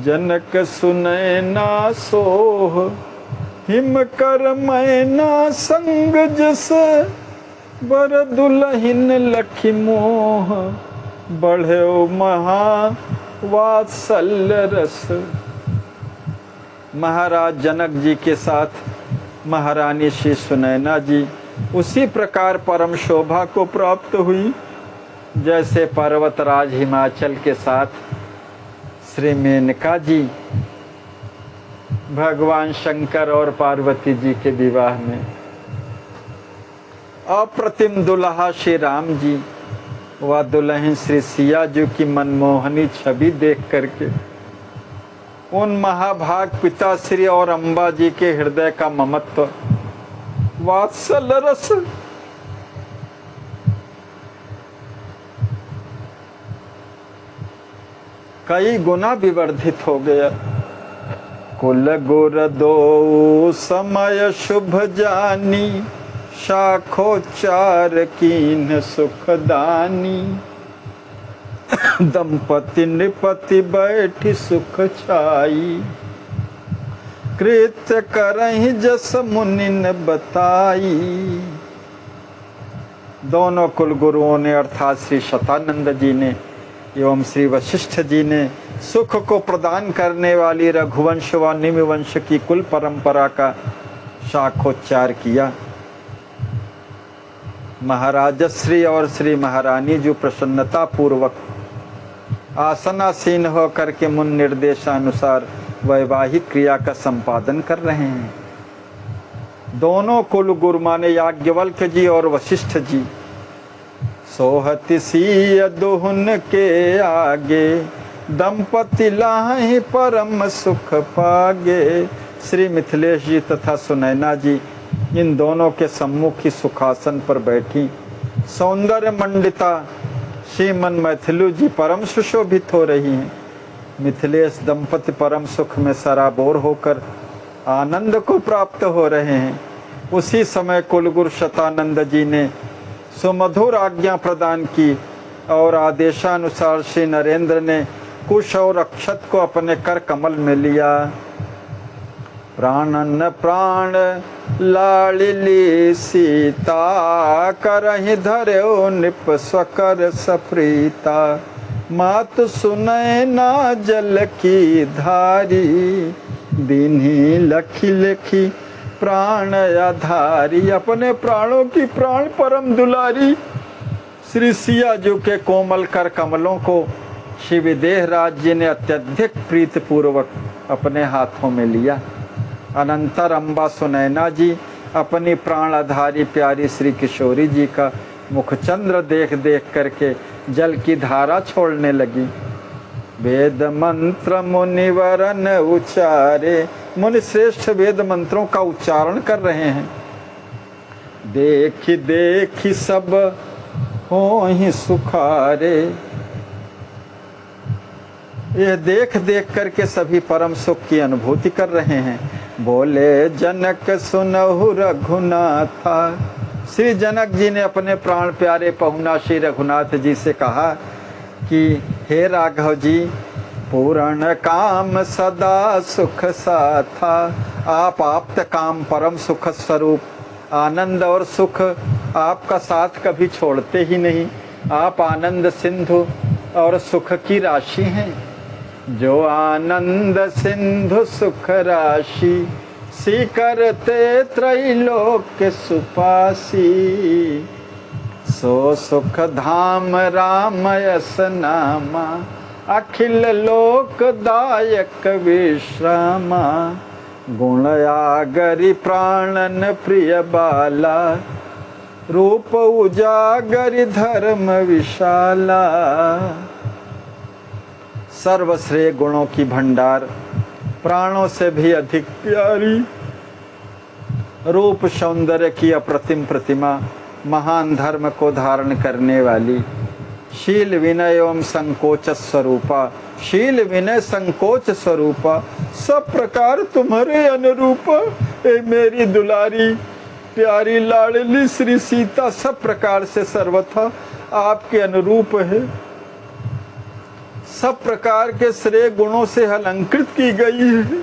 जनक सुनैना सोह हिम कर मैना संग जस बर दुलहिन लखी मोह बढ़े महा वात्सल्य रस। महाराज जनक जी के साथ महारानी श्री सुनैना जी उसी प्रकार परम शोभा को प्राप्त हुई जैसे पर्वतराज हिमाचल के साथ श्री मेनका जी भगवान शंकर और पार्वती जी के विवाह में। अप्रतिम दुल्हा श्री राम जी व दुल्हन श्री सिया जी की मनमोहनी छवि देख करके उन महाभाग पिता श्री और अम्बा जी के हृदय का ममत्व वात्सल्य रस कई गुना विवर्धित हो गया। कुल गुर दो समय शुभ जानी शाखोचार कीन सुखदानी दंपति नृपति बैठी सुख छाई कृत्य करहि जस मुनि न बताई। दोनों कुल गुरुओं ने अर्थात श्री शतानंद जी ने एवं श्री वशिष्ठ जी ने सुख को प्रदान करने वाली रघुवंश व निमिवंश की कुल परंपरा का शाखोच्चार किया। महाराज श्री और श्री महारानी जो प्रसन्नता पूर्वक आसनासीन होकर के मुन निर्देशानुसार वैवाहिक क्रिया का संपादन कर रहे हैं। दोनों कुल गुरु माने याज्ञवल्क्य जी और वशिष्ठ जी सोहति सीय दुहन के आगे दंपति लाहि परम सुख पागे। श्री मिथिलेश जी तथा सुनैना जी इन दोनों के सम्मुख ही सुखासन पर बैठी सौंदर्य मंडिता श्रीमन मैथिली जी परम सुशोभित हो रही हैं। मिथिलेश दंपति परम सुख में सराबोर होकर आनंद को प्राप्त हो रहे हैं। उसी समय कुलगुरु शतानंद जी ने सुमधुर आज्ञा प्रदान की और आदेशानुसार श्री नरेंद्र ने कुश और अक्षत को अपने कर कमल में लिया। प्राणन प्राण लालिली सीता करहि धर्यो निप स्वकर सप्रीता मात सुनैना जल की धारी दीन्ही लखी लखी प्राण आधारी। अपने प्राणों की प्राण परम दुलारी श्री सिया जी के कोमल कर कमलों को श्री विदेह राज जी ने अत्यधिक प्रीत पूर्वक अपने हाथों में लिया। अनंतर अम्बा सुनैना जी अपनी प्राण आधारी प्यारी श्री किशोरी जी का मुखचंद्र देख देख करके जल की धारा छोड़ने लगी। वेद मंत्र मुनिवरन उच्चारे, मुनि श्रेष्ठ वेद मंत्रों का उच्चारण कर रहे हैं। देखी देखी सब हो ही सुखारे, यह देख देख करके सभी परम सुख की अनुभूति कर रहे हैं। बोले जनक सुनहु रघुनाथा, श्री जनक जी ने अपने प्राण प्यारे पहुना श्री रघुनाथ जी से कहा कि हे राघव जी, पूर्ण काम सदा सुख साथा। आप आप्त काम परम सुख स्वरूप, आनंद और सुख आपका साथ कभी छोड़ते ही नहीं। आप आनंद सिंधु और सुख की राशि हैं। जो आनंद सिंधु सुख राशि, सी करते त्रैलोक सुपासी। सो सुख धाम राम यस नामा, अखिल लोकदायक विश्रामा। गुण आगरि प्राणन प्रिय बाला, रूप उजागरि धर्म विशाला। सर्वश्रेय गुणों की भंडार, प्राणों से भी अधिक प्यारी, रूप सौंदर्य की अप्रतिम प्रतिमा, महान धर्म को धारण करने वाली, शील विनय एवं संकोच स्वरूपा, शील विनय संकोच स्वरूपा, सब प्रकार तुम्हारे अनुरूपा। ए मेरी दुलारी प्यारी लाडली श्री सीता सब प्रकार से सर्वथा आपके अनुरूप है। सब प्रकार के श्रेय गुणों से अलंकृत की गई है।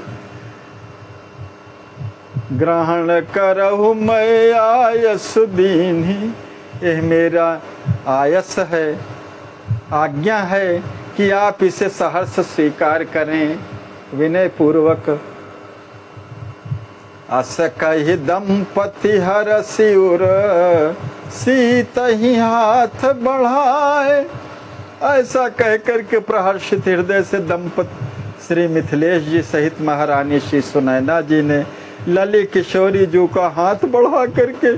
ग्रहण करहु मैं आयस दीन्ही, यह मेरा आयस है, आज्ञा है कि आप इसे सहर्ष स्वीकार करें विनय पूर्वक। अस कहि दंपति हरसि उर, सीत ही हाथ बढ़ाए। ऐसा कहकर के प्रहर्षित हृदय से दंपति श्री मिथिलेश जी सहित महारानी श्री सुनैना जी ने लली किशोरी जी का हाथ बढ़ा करके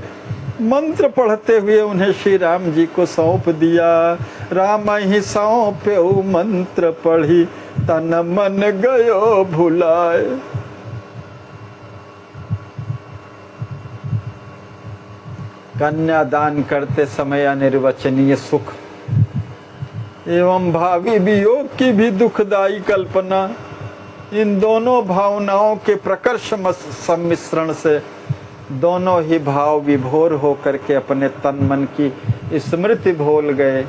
मंत्र पढ़ते हुए उन्हें श्री राम जी को सौंप दिया। राम ही सौंप्यो मंत्र पढ़ी, तन मन गयो भुलाए। कन्यादान करते समय अनिर्वचनीय सुख एवं भावी वियोग की भी दुखदायी कल्पना, इन दोनों भावनाओं के प्रकर्ष सम्मिश्रण से दोनों ही भाव विभोर होकर के अपने तन मन की स्मृति भूल गए।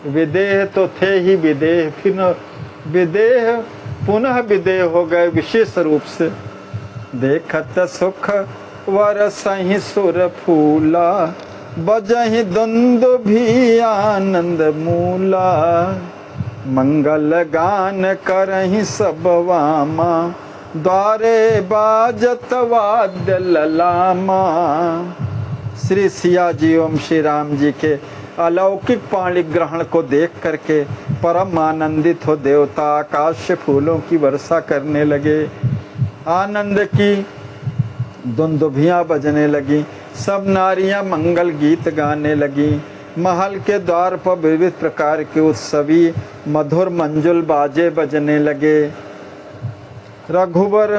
विदेह तो थे ही विदेह, फिर विदेह पुनः विदेह हो गए विशेष रूप से। देखत सुख वर सही सुर फूला, बजहि द्वंद्व भी आनंद मूला। मंगल गान करहि सब वामा, द्वारे बाजत वाद्य ललामा। श्री सिया जी एवं श्री राम जी के अलौकिक पाणी ग्रहण को देख करके परम आनंदित हो देवता आकाश से फूलों की वर्षा करने लगे। आनंद की दुंदुभियाँ बजने लगी, सब नारियां मंगल गीत गाने लगी। महल के द्वार पर विविध प्रकार के उत्सवी मधुर मंजुल बाजे बजने लगे। रघुवर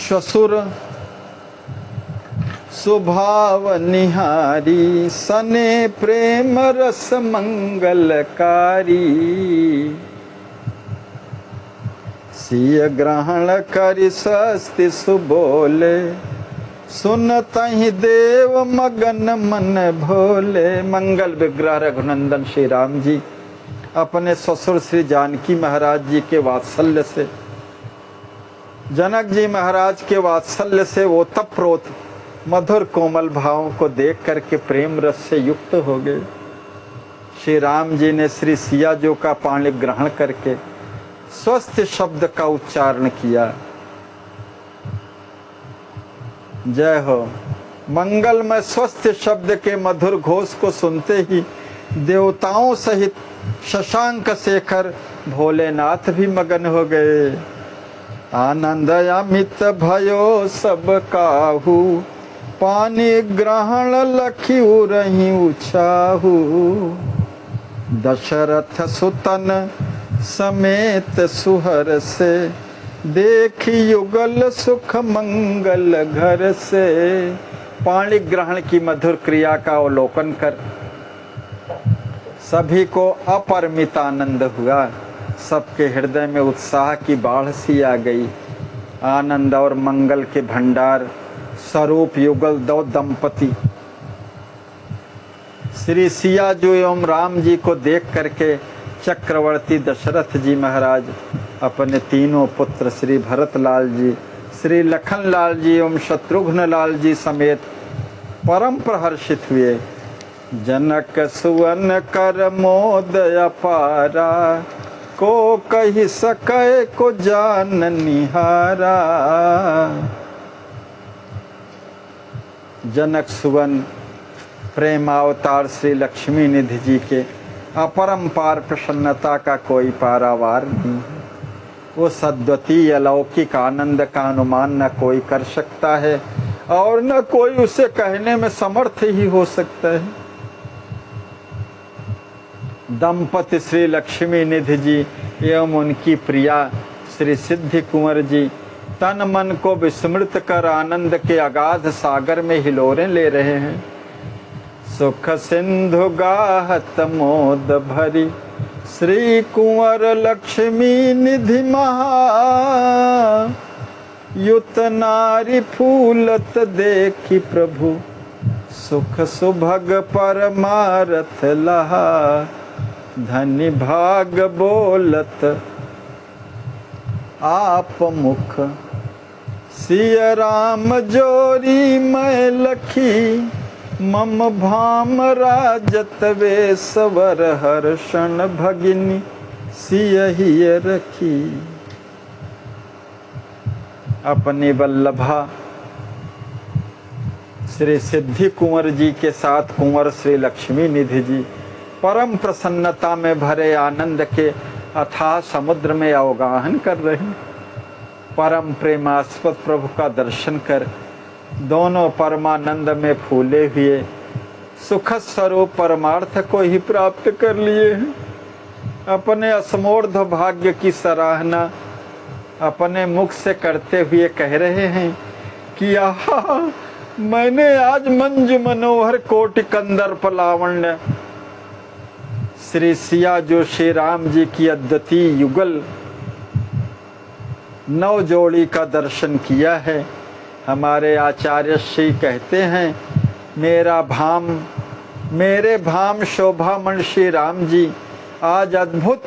ससुर स्वभाव निहारी, सने प्रेम रस मंगलकारी। सिय ग्रहण करि स्वस्ति सुबोले, सुनतहि देव मगन मन भोले। मंगल विग्रह रघुनंदन श्री राम जी अपने ससुर श्री जानकी महाराज जी के वात्सल्य से, जनक जी महाराज के वात्सल्य से ओतप्रोत मधुर कोमल भावों को देख करके प्रेम रस से युक्त हो गए। श्री राम जी ने श्री सिया जो का पाणी ग्रहण करके स्वस्थ शब्द का उच्चारण किया। जय हो। मंगलमय स्वस्थ शब्द के मधुर घोष को सुनते ही देवताओं सहित शशांक शेखर भोलेनाथ भी मगन हो गए। आनंद अमित भयो सब काहू, पानी ग्रहण लखी रही उछाहू। दशरथ सुतन समेत सुहर से, देखी युगल सुख मंगल घर से। पाणी ग्रहण की मधुर क्रिया का अवलोकन कर सभी को अपरिमित आनंद हुआ। सबके हृदय में उत्साह की बाढ़ सी आ गई। आनंद और मंगल के भंडार स्वरूप युगल दो दंपति श्री सिया जो एवं राम जी को देख करके चक्रवर्ती दशरथ जी महाराज अपने तीनों पुत्र श्री भरत लाल जी, श्री लखन लाल जी एवं शत्रुघ्न लाल जी समेत परम प्रहर्षित हुए। जनक सुवन कर मोद अपारा, को कही सके को जान निहारा। जनक सुवन प्रेमावतार श्री लक्ष्मी निधि जी के अपरंपार प्रसन्नता का कोई पारावार नहीं है। वो सद्वती अलौकिक आनंद का अनुमान न कोई कर सकता है और न कोई उसे कहने में समर्थ ही हो सकता है। दंपति श्री लक्ष्मी निधि जी एवं उनकी प्रिया श्री सिद्धि कुंवर जी तन मन को विस्मृत कर आनंद के अगाध सागर में हिलोरें ले रहे हैं। सुख सिंधु गाहत मोद भरी, श्री कुंवर लक्ष्मी निधि महा। युत नारी फूलत देखी प्रभु, सुख सुभग परमारथ लहा। धनि भाग बोलत आप मुख, सिय राम जोरी मैं लखी। मम भाम राजत वे सवर हर्षण भगिनी, सियहिय रखी। अपनी वल्लभा श्री सिद्धि कुंवर जी के साथ कुंवर श्री लक्ष्मी निधि जी परम प्रसन्नता में भरे आनंद के अथाह समुद्र में अवगाहन कर रहे हैं। परम प्रेमास्पद प्रभु का दर्शन कर दोनों परमानंद में फूले हुए सुखद स्वरूप परमार्थ को ही प्राप्त कर लिए हैं। अपने असमोर्ध भाग्य की सराहना अपने मुख से करते हुए कह रहे हैं कि आहा, मैंने आज मंजु मनोहर कोटि कंदर्प लावण्य श्री सिया जो श्री राम जी की अद्वितीय युगल नव जोड़ी का दर्शन किया है। हमारे आचार्य श्री कहते हैं, मेरे भाम शोभामण श्री राम जी आज अद्भुत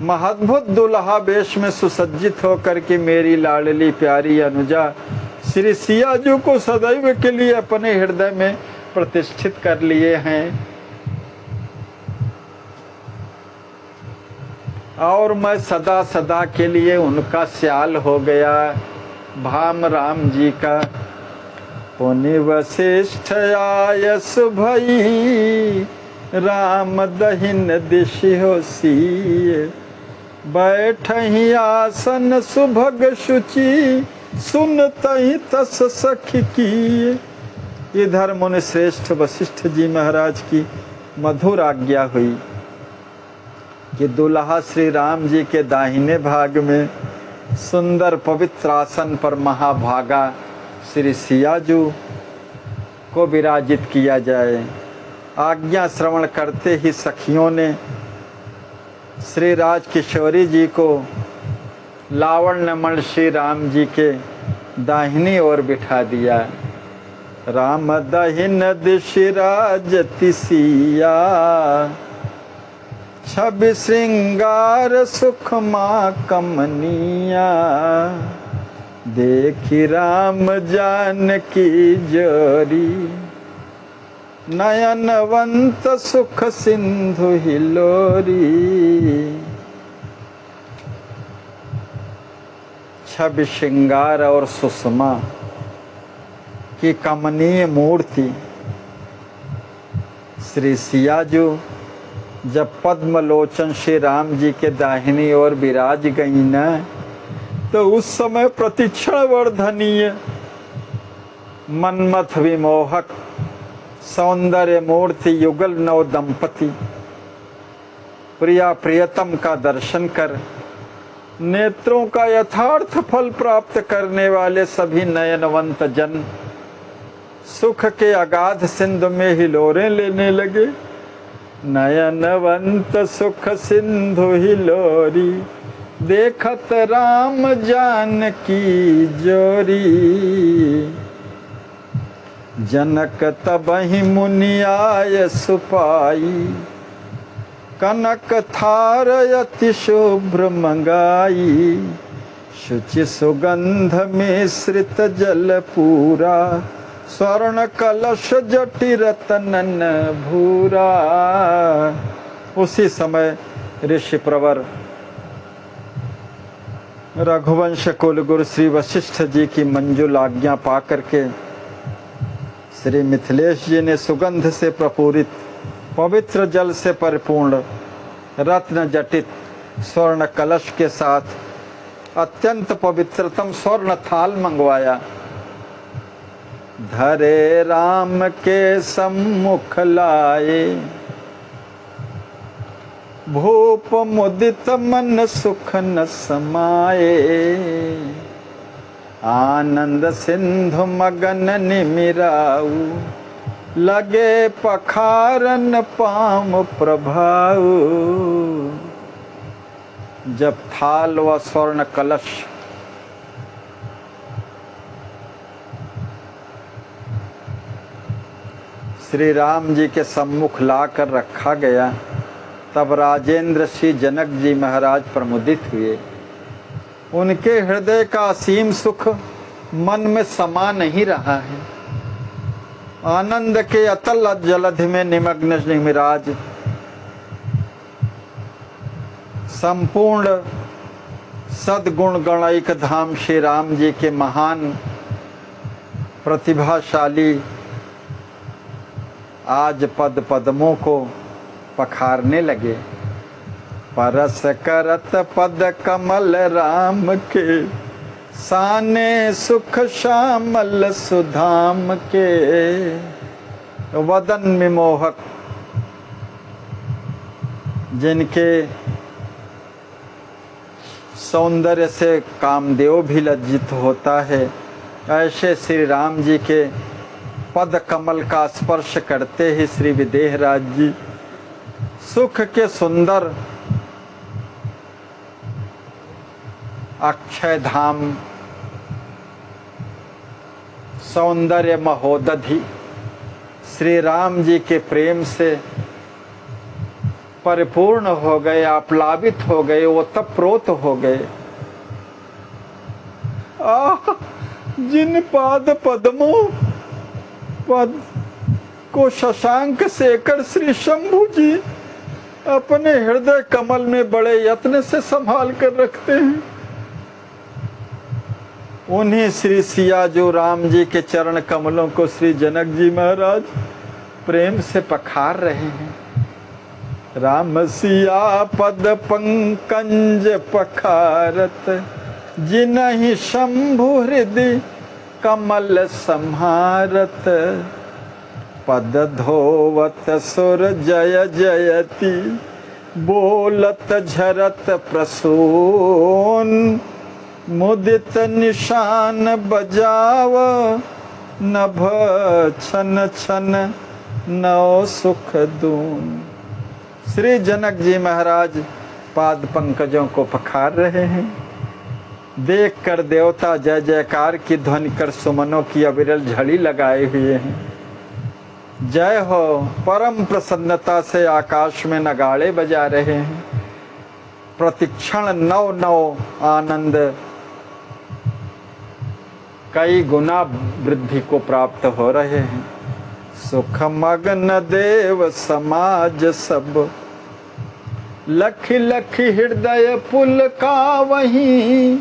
महाद्भुत दुल्हा वेश में सुसज्जित होकर के मेरी लाडली प्यारी अनुजा श्री सिया जी को सदैव के लिए अपने हृदय में प्रतिष्ठित कर लिए हैं। और मैं सदा सदा के लिए उनका स्याल हो गया। भाम राम जी का पुनि वशिष्ठ आयस भई, राम दहिन दिश होसी। बैठहि आसन सुभग शुचि, सुनतहि तस सखी की। इधर मुनि श्रेष्ठ वशिष्ठ जी महाराज की मधुर आज्ञा हुई कि दुल्हा श्री राम जी के दाहिने भाग में सुंदर पवित्र आसन पर महाभागा श्री सियाजू को विराजित किया जाए। आज्ञा श्रवण करते ही सखियों ने श्री राज किशोरी जी को लावण्यमण श्री राम जी के दाहिनी ओर बिठा दिया। राम दाहिन दिश राजति सिया, छवि श्रृंगार सुख माँ कमनिया। देखी राम जानकी जोरी, नयनवंत सुख सिंधु हिलोरी। छवि श्रृंगार और सुषमा की कमनीय मूर्ति श्री सियाजू जब पद्मलोचन श्री राम जी के दाहिनी ओर विराज गई न, तो उस समय प्रतिक्षण वर्धनीय मनमथ विमोहक सौंदर्य मूर्ति युगल नव दंपति प्रिया प्रियतम का दर्शन कर नेत्रों का यथार्थ फल प्राप्त करने वाले सभी नयनवंत जन सुख के अगाध सिंधु में हिलोरें लेने लगे। नयनवंत सुख सिंधु हिलोरी, देखत राम जानकी जोरी। जनक तबहि मुनि आय सुपाई, कनक थार अति शुभ्र मंगाई, शुचि सुगंध मिश्रित जल पूरा, स्वर्ण कलश जटि रतनन भूरा। उसी समय ऋषि प्रवर रघुवंश कुलगुरु श्री वशिष्ठ जी की मंजुल आज्ञा पा करके श्री मिथिलेश जी ने सुगंध से प्रपूरित पवित्र जल से परिपूर्ण रत्न जटित स्वर्ण कलश के साथ अत्यंत पवित्रतम स्वर्ण थाल मंगवाया। धरे राम के सम्मुख लाए, भूप मुदित मन सुख न समाए, आनंद सिंधु मगन निमिराऊ, लगे पखारन पाम प्रभाऊ। जब थाल व स्वर्ण कलश श्री राम जी के सम्मुख लाकर रखा गया, तब राजेंद्र श्री जनक जी महाराज प्रमुदित हुए। उनके हृदय का असीम सुख मन में समा नहीं रहा है। आनंद के अतल जलधि में निमग्न निमिराज संपूर्ण सद्गुण गणैक धाम श्री राम जी के महान प्रतिभाशाली आज पद पद्मों को पखारने लगे। परस करत पद कमल राम के, साने सुख श्यामल सुधाम के। वदन में मोहक जिनके सौंदर्य से कामदेव भी लज्जित होता है, ऐसे श्री राम जी के पद कमल का स्पर्श करते ही श्री विदेहराज जी सुख के सुंदर अक्षय धाम सौंदर्य महोदधि श्री राम जी के प्रेम से परिपूर्ण हो गए, आप्लावित हो गए, ओतप्रोत हो गए। जिन पाद पद्मों पद को शशांक शेखर श्री शंभु जी अपने हृदय कमल में बड़े यत्न से संभाल कर रखते हैं, उन्हीं श्री सिया जो राम जी के चरण कमलों को श्री जनक जी महाराज प्रेम से पखार रहे हैं। राम सिया पद पंकज पखारत, जिनहि शंभु हृदय कमल संहारत। पद धोवत सुर जय जयति, बोलत झरत प्रसून। मुदित निशान बजाव, नभ छन छन नौ सुख दून। श्री जनक जी महाराज पाद पंकजों को पखार रहे हैं। देख कर देवता जय जयकार की ध्वनि कर सुमनों की अविरल झड़ी लगाए हुए हैं। जय हो, परम प्रसन्नता से आकाश में नगाड़े बजा रहे हैं। प्रतिक्षण नव नव आनंद कई गुना वृद्धि को प्राप्त हो रहे हैं। सुख मग्न देव समाज सब, लखि लखि हृदय पुल का वहीं।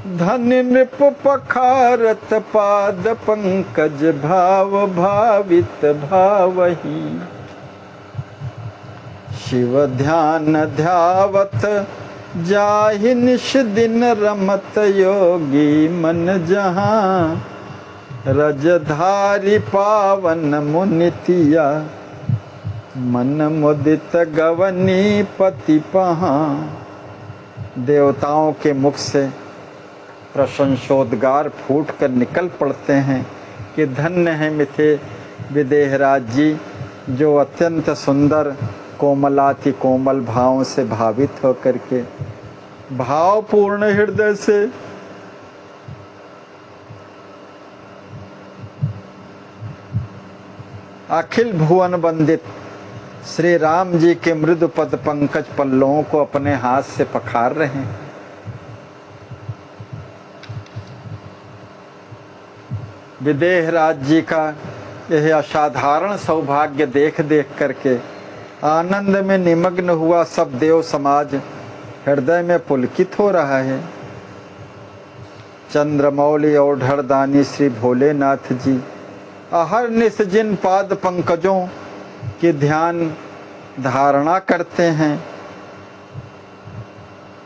धन नृप पखारत पाद पंकज, भाव भावित भावही। शिव ध्यान ध्यावत जाहि निश दिन, रमत योगी मन जहाँ। रजधारी पावन मुनितिया, मन मुदित गवनी पति पहाँ। देवताओं के मुख से प्रशंसोद्गार फूट कर निकल पड़ते हैं कि धन्य है मिथे विदेहराज जी, जो अत्यंत सुंदर कोमलाति कोमल भावों से भावित होकर के भावपूर्ण हृदय से अखिल भुवन वंदित श्री राम जी के मृदु पद पंकज पल्लवों को अपने हाथ से पखार रहे हैं। विदेहराज जी का यह असाधारण सौभाग्य देख देख करके आनंद में निमग्न हुआ सब देव समाज हृदय में पुलकित हो रहा है। चंद्रमौली और ढरदानी श्री भोलेनाथ जी अहरनिश जिन पाद पंकजों की ध्यान धारणा करते हैं,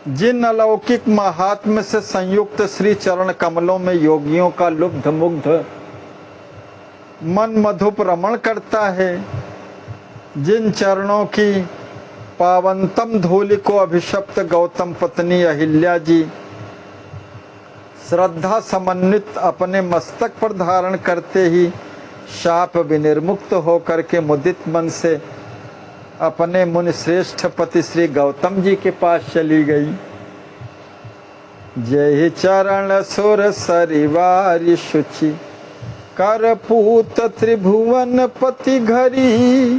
जिन अलौकिक महात्म्य से संयुक्त श्री चरण कमलों में योगियों का लुब्ध मुग्ध मन मधुप रमण करता है, जिन चरणों की पावनतम धूलि को अभिशप्त गौतम पत्नी अहिल्या जी श्रद्धा समन्वित अपने मस्तक पर धारण करते ही शाप विनिर्मुक्त होकर के मुदित मन से अपने मुनि श्रेष्ठ पति श्री गौतम जी के पास चली गई। जय चरण सुर सरिवारी शुचि करपूत त्रिभुवन पति घरी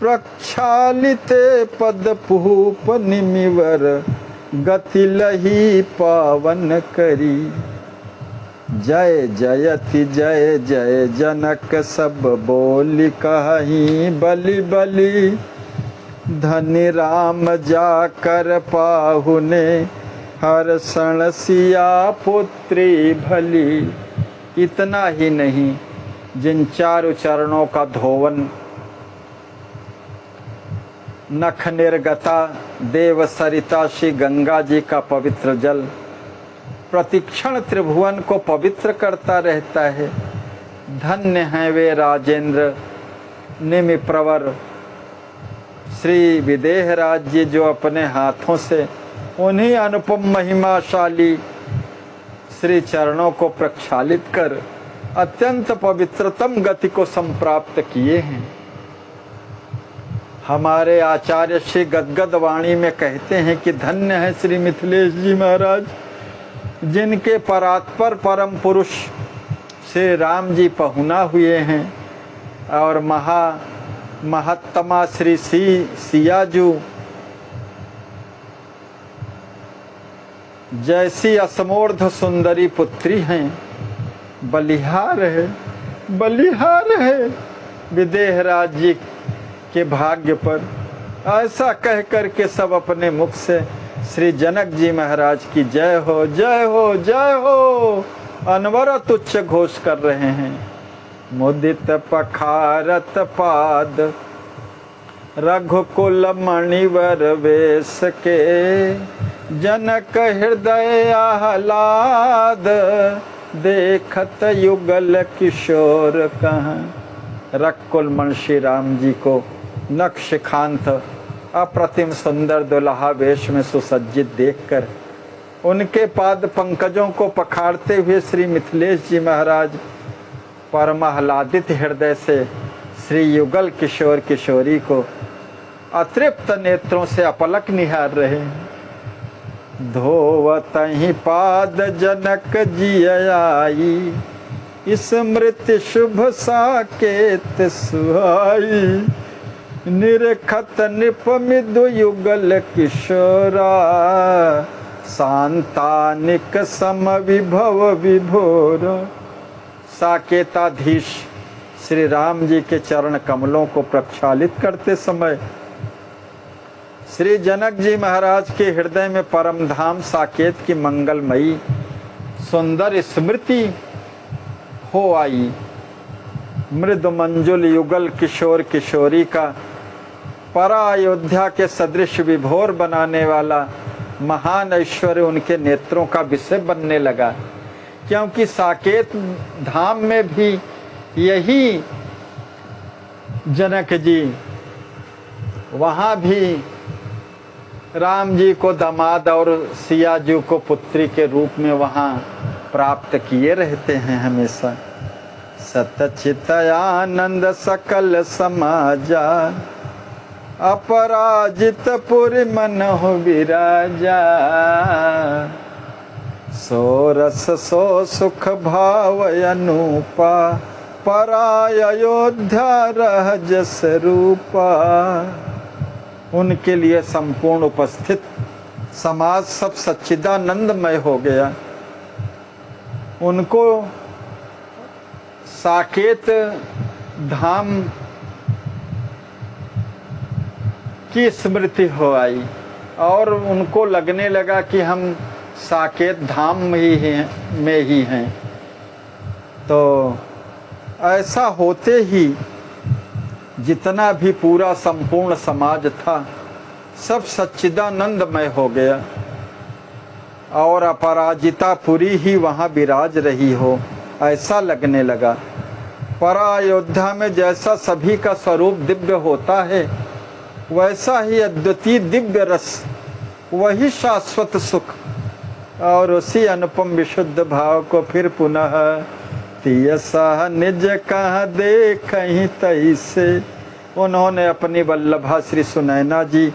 प्रक्षालिते पद पूप निमिवर गति लही पावन करी। जय जयति जय जय जनक सब बोली कहीं बलि बलि धनि राम जाकर पाहुने हर सण सिया पुत्री भली। इतना ही नहीं, जिन चारों चरणों का धोवन नख निर्गता देव सरिता श्री गंगा जी का पवित्र जल प्रतिक्षण त्रिभुवन को पवित्र करता रहता है। धन्य हैं वे राजेंद्र निमि प्रवर श्री विदेहराज जी जो अपने हाथों से उन्हीं अनुपम महिमाशाली श्री चरणों को प्रक्षालित कर अत्यंत पवित्रतम गति को संप्राप्त किए हैं। हमारे आचार्य श्री गदगद वाणी में कहते हैं कि धन्य है श्री मिथिलेश जी महाराज, जिनके परात्पर परम पुरुष श्री राम जी पहुना हुए हैं और महत्तमा श्री सियाजू जैसी असमोर्ध सुंदरी पुत्री हैं। बलिहार है विदेहराज जी के भाग्य पर। ऐसा कह कर के सब अपने मुख से श्री जनक जी महाराज की जय हो जय हो जय हो अनवरत उच्च घोष कर रहे हैं। मुदित पखारत पाद रघुकुल मणिवर वेश के जनक हृदय आह्लाद देखत युगल किशोर कहाँ। रघुकुल मण श्री राम जी को नक्शखांत अप्रतिम सुंदर दुल्हा वेश में सुसज्जित देखकर उनके पाद पंकजों को पखाड़ते हुए श्री मिथिलेश जी महाराज परम आह्लादित हृदय से श्री युगल किशोर किशोरी को अतृप्त नेत्रों से अपलक निहार रहे हैं। धोवत ही पाद जनक जी आई स्मृति शुभ साकेत सुहाई निरखत निपमिदु युगल किशोरा शांतानिक सम विभव विभोर। साकेताधीश श्री राम जी के चरण कमलों को प्रक्षालित करते समय श्री जनक जी महाराज के हृदय में परम धाम साकेत की मंगलमयी सुंदर स्मृति हो आई। मृदु मंजुल युगल किशोर किशोरी का परा अयोध्या के सदृश विभोर बनाने वाला महान ऐश्वर्य उनके नेत्रों का विषय बनने लगा, क्योंकि साकेत धाम में भी यही जनक जी वहाँ भी राम जी को दामाद और सिया जी को पुत्री के रूप में वहाँ प्राप्त किए रहते हैं हमेशा। सतचित आनंद सकल समाजा अपराजित पुरि मन हो विराजा सो रस सो सुख भाव अनूपा पराय अयोध्या रह जस रूपा। उनके लिए संपूर्ण उपस्थित समाज सब सच्चिदानंदमय हो गया। उनको साकेत धाम की स्मृति हो आई और उनको लगने लगा कि हम साकेत धाम में ही हैं। तो ऐसा होते ही जितना भी पूरा संपूर्ण समाज था सब सच्चिदानंदमय हो गया और अपराजितापुरी ही वहाँ विराज रही हो ऐसा लगने लगा। पर अयोध्या में जैसा सभी का स्वरूप दिव्य होता है वैसा ही अद्वितीय दिव्य रस, वही शाश्वत सुख और उसी अनुपम विशुद्ध भाव को फिर पुनः तियसा निज कहाँ देखहीं तैसे। उन्होंने अपनी वल्लभा श्री सुनैना जी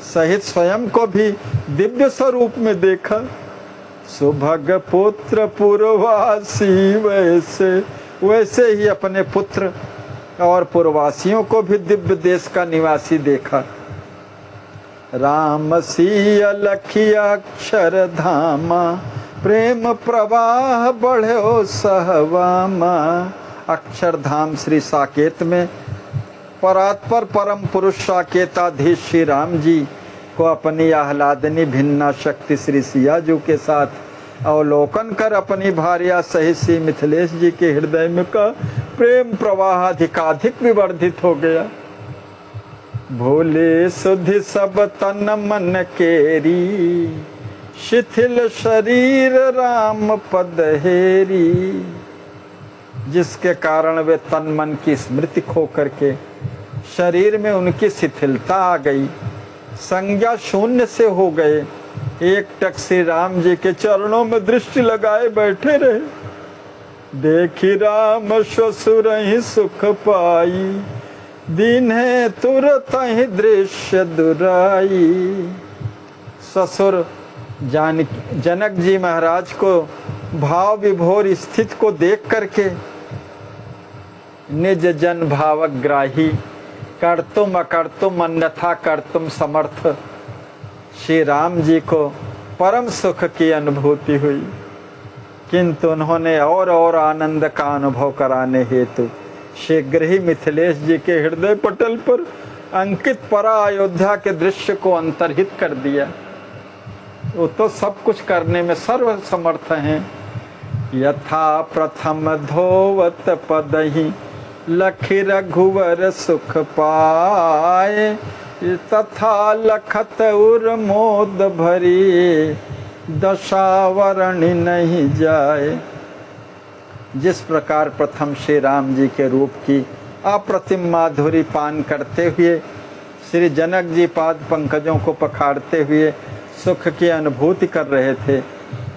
सहित स्वयं को भी दिव्य स्वरूप में देखा। सुभग पुत्र पुरवासी वैसे ही अपने पुत्र और पुरवासियों को भी दिव्य देश का निवासी देखा। राम सिय लखिया अक्षर धामा, प्रेम प्रवाह बढ़ो सहवामा। अक्षरधाम श्री साकेत में परात्पर परम पुरुष साकेताधीश श्री राम जी को अपनी आह्लादनी भिन्ना शक्ति श्री सियाजू के साथ अवलोकन कर अपनी भार्या सहित श्री मिथिलेश जी के हृदय में का प्रेम प्रवाह अधिकाधिक विवर्धित हो गया। भोले सुधि सब तन मन केरी, शिथिल शरीर राम पद हेरी। जिसके कारण वे तन मन की स्मृति खो करके शरीर में उनकी शिथिलता आ गई, संज्ञा शून्य से हो गए। एक टक श्री राम जी के चरणों में दृष्टि लगाए बैठे रहे। देखी राम ससुर ही सुख पाई, दीन है तुरत ही दृश्य दुराई। ससुर जनक जी महाराज को भाव विभोर स्थित को देख करके निज जन भावग्राही, कर्तुम अकर्तुम अन्यथा कर्तुम समर्थ श्री राम जी को परम सुख की अनुभूति हुई। किंतु उन्होंने और आनंद का अनुभव कराने हेतु शीघ्र ही मिथिलेश जी के हृदय पटल पर अंकित परा अयोध्या के दृश्य को अंतर्हित कर दिया। वो तो सब कुछ करने में सर्व समर्थ हैं। यथा प्रथम धोवत पदहि, लखि रघुवर सुख पाए। तथा लखत उर मोद भरी, दशावरण नहीं जाए। जिस प्रकार प्रथम श्री राम जी के रूप की अप्रतिम माधुरी पान करते हुए श्री जनक जी पाद पंकजों को पखाड़ते हुए सुख की अनुभूति कर रहे थे,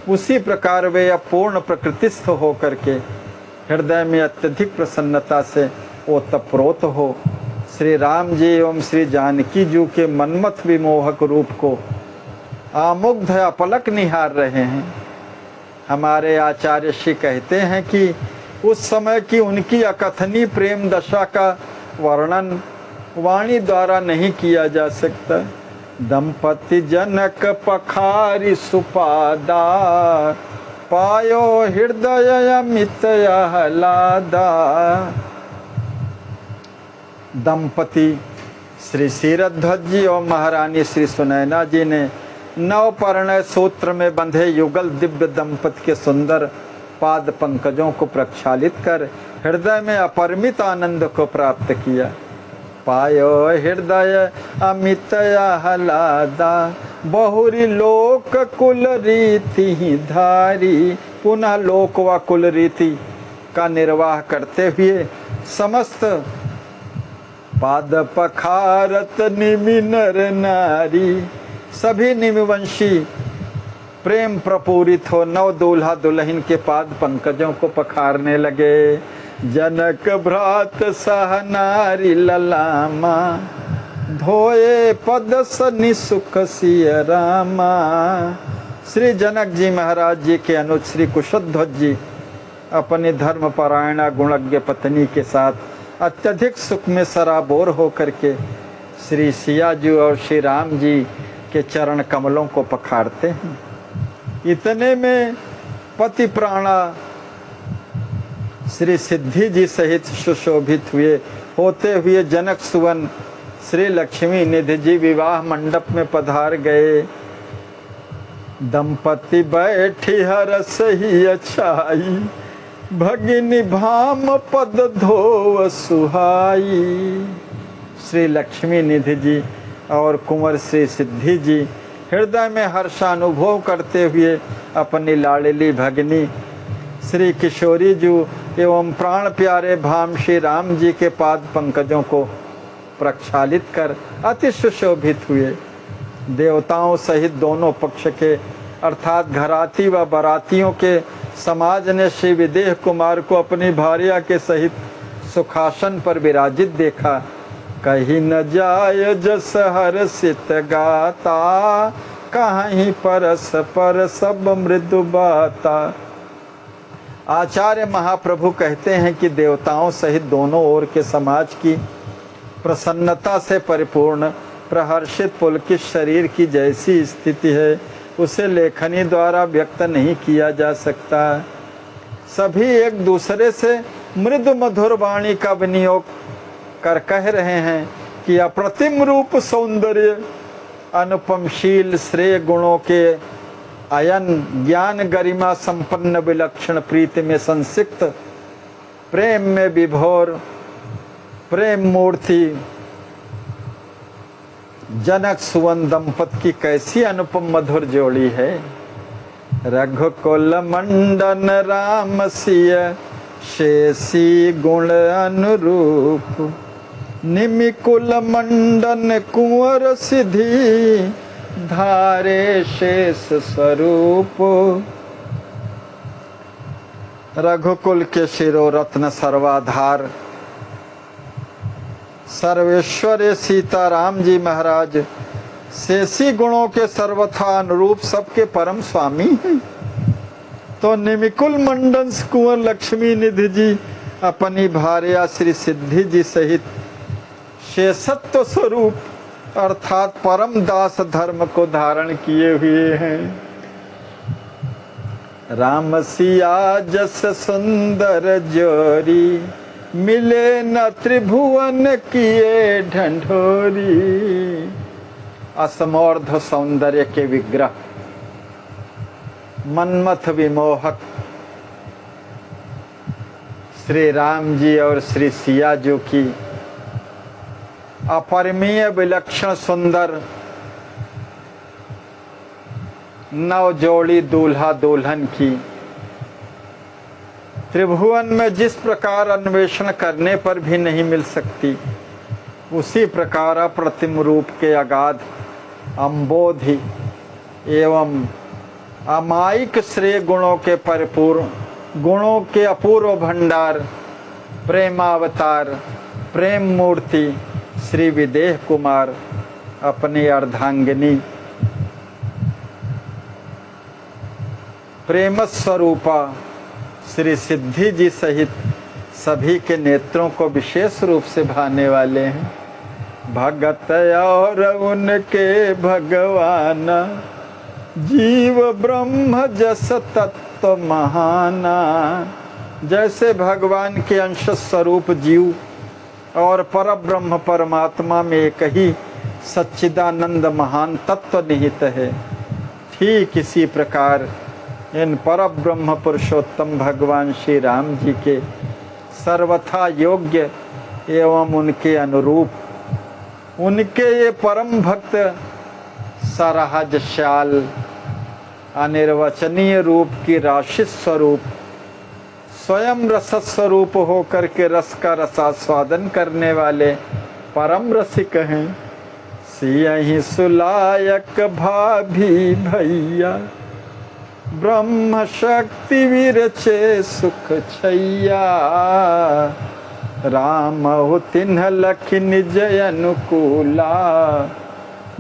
उसी प्रकार वे अपूर्ण प्रकृतिस्थ हो करके हृदय में अत्यधिक प्रसन्नता से ओतप्रोत हो श्री राम जी एवं श्री जानकी जी के मनमथ विमोहक रूप को आमुग्ध अपलक निहार रहे हैं। हमारे आचार्य श्री कहते हैं कि उस समय की उनकी अकथनीय प्रेम दशा का वर्णन वाणी द्वारा नहीं किया जा सकता। दंपति जनक पखारी सुपादा, पायो हृदय अमित आह्लादा। दंपति श्री क्षीरध्वज जी और महारानी श्री सुनैना जी ने नवपर्ण सूत्र में बंधे युगल दिव्य दंपति के सुंदर पाद पंकजों को प्रक्षालित कर हृदय में अपरिमित आनंद को प्राप्त किया। पायो हृदय अमित आह्लादा, बहुरी लोक कुल रीति धारी। पुनः लोक व कुल रीति का निर्वाह करते हुए समस्त पाद पखारत निमि नर नारी। सभी निमिवंशी प्रेम प्रपूरित हो नव दूल्हा दुल्हन के पाद पंकजों को पखारने लगे। जनक भ्रात सह नारी ललामा, धोए पद सनि सुख सिय रामा। श्री जनक जी महाराज जी के अनुज श्री कुशध्वज जी अपनी धर्मपरायणा गुणज्ञ पत्नी के साथ अत्यधिक सुख में सराबोर होकर के श्री सिया जी और श्री राम जी के चरण कमलों को पखाड़ते हैं। इतने में पति प्राणा श्री सिद्धि जी सहित सुशोभित होते हुए जनक सुवन श्री लक्ष्मी निधि जी विवाह मंडप में पधार गए। दंपति बैठी हरस ही अच्छाई, भगिनी भाम पद धोव सुहाई। श्री लक्ष्मी निधि जी और कुंवर श्री सिद्धि जी हृदय में हर्षानुभव करते हुए अपनी लाडली भगिनी श्री किशोरी जी एवं प्राण प्यारे भाम श्री राम जी के पाद पंकजों को प्रक्षालित कर अति सुशोभित हुए। देवताओं सहित दोनों पक्ष के अर्थात घराती व बारातियों के समाज ने श्री विदेह कुमार को अपनी भार्या के सहित सुखासन पर विराजित देखा। कहीं न जाय जस हर्षित गाता, कहीं परस पर सब मृदु बाता। आचार्य महाप्रभु कहते हैं कि देवताओं सहित दोनों ओर के समाज की प्रसन्नता से परिपूर्ण प्रहर्षित पुलकित शरीर की जैसी स्थिति है उसे लेखनी द्वारा व्यक्त नहीं किया जा सकता। सभी एक दूसरे से मृदु मधुर वाणी का विनियोग कर कह रहे हैं कि अप्रतिम रूप सौंदर्य अनुपमशील श्रेय गुणों के अयन ज्ञान गरिमा संपन्न विलक्षण प्रीति में संसिक्त प्रेम में विभोर प्रेम मूर्ति जनक सुवन दंपत की कैसी अनुपम मधुर जोड़ी है। रघुकुल मंडन राम सिय शेषी गुण अनुरूप, निमिकुल मंडन कुंवर सिद्धि धारे शेष स्वरूप। रघुकुल के शिरो रत्न सर्वाधार सर्वेश्वर सीताराम जी महाराज शेषी गुणों के सर्वथा अनुरूप सबके परम स्वामी हैं। तो निमिकुल मंडन कुंवर लक्ष्मी निधि जी अपनी भार्या श्री सिद्धि जी सहित शेषत्व स्वरूप अर्थात परम दास धर्म को धारण किए हुए हैं। राम सिया जस सुंदर जोरी, मिले न त्रिभुवन किए ढंढोरी। असमोर्ध सौंदर्य के विग्रह मनमथ विमोहक श्री राम जी और श्री सिया जी की अपरिमेय विलक्षण सुंदर नव जोड़ी दूल्हा दुल्हन की त्रिभुवन में जिस प्रकार अन्वेषण करने पर भी नहीं मिल सकती, उसी प्रकार अप्रतिम रूप के अगाध अम्बोधि एवं अमायिक श्रेय गुणों के परिपूर्ण गुणों के अपूर्व भंडार प्रेमावतार प्रेम मूर्ति श्री विदेह कुमार अपनी अर्धांगिनी प्रेम स्वरूपा श्री सिद्धि जी सहित सभी के नेत्रों को विशेष रूप से भाने वाले हैं। भगत और उनके भगवान जीव ब्रह्म जस तत्व महाना। जैसे भगवान के अंश स्वरूप जीव और परब्रह्म परमात्मा में एक ही सच्चिदानंद महान तत्व निहित है, ठीक इसी प्रकार इन परब्रह्म पुरुषोत्तम भगवान श्री राम जी के सर्वथा योग्य एवं उनके अनुरूप उनके ये परम भक्त सरहज श्याल अनिर्वचनीय रूप की राशि स्वरूप स्वयं रस स्वरूप होकर के रस का रसास्वादन करने वाले परम रसिक हैं। सियहि सुलायक भाभी भैया, ब्रह्म शक्ति विरचे सुख छैया। राम हो तिन्ह लखि निज अनुकूला,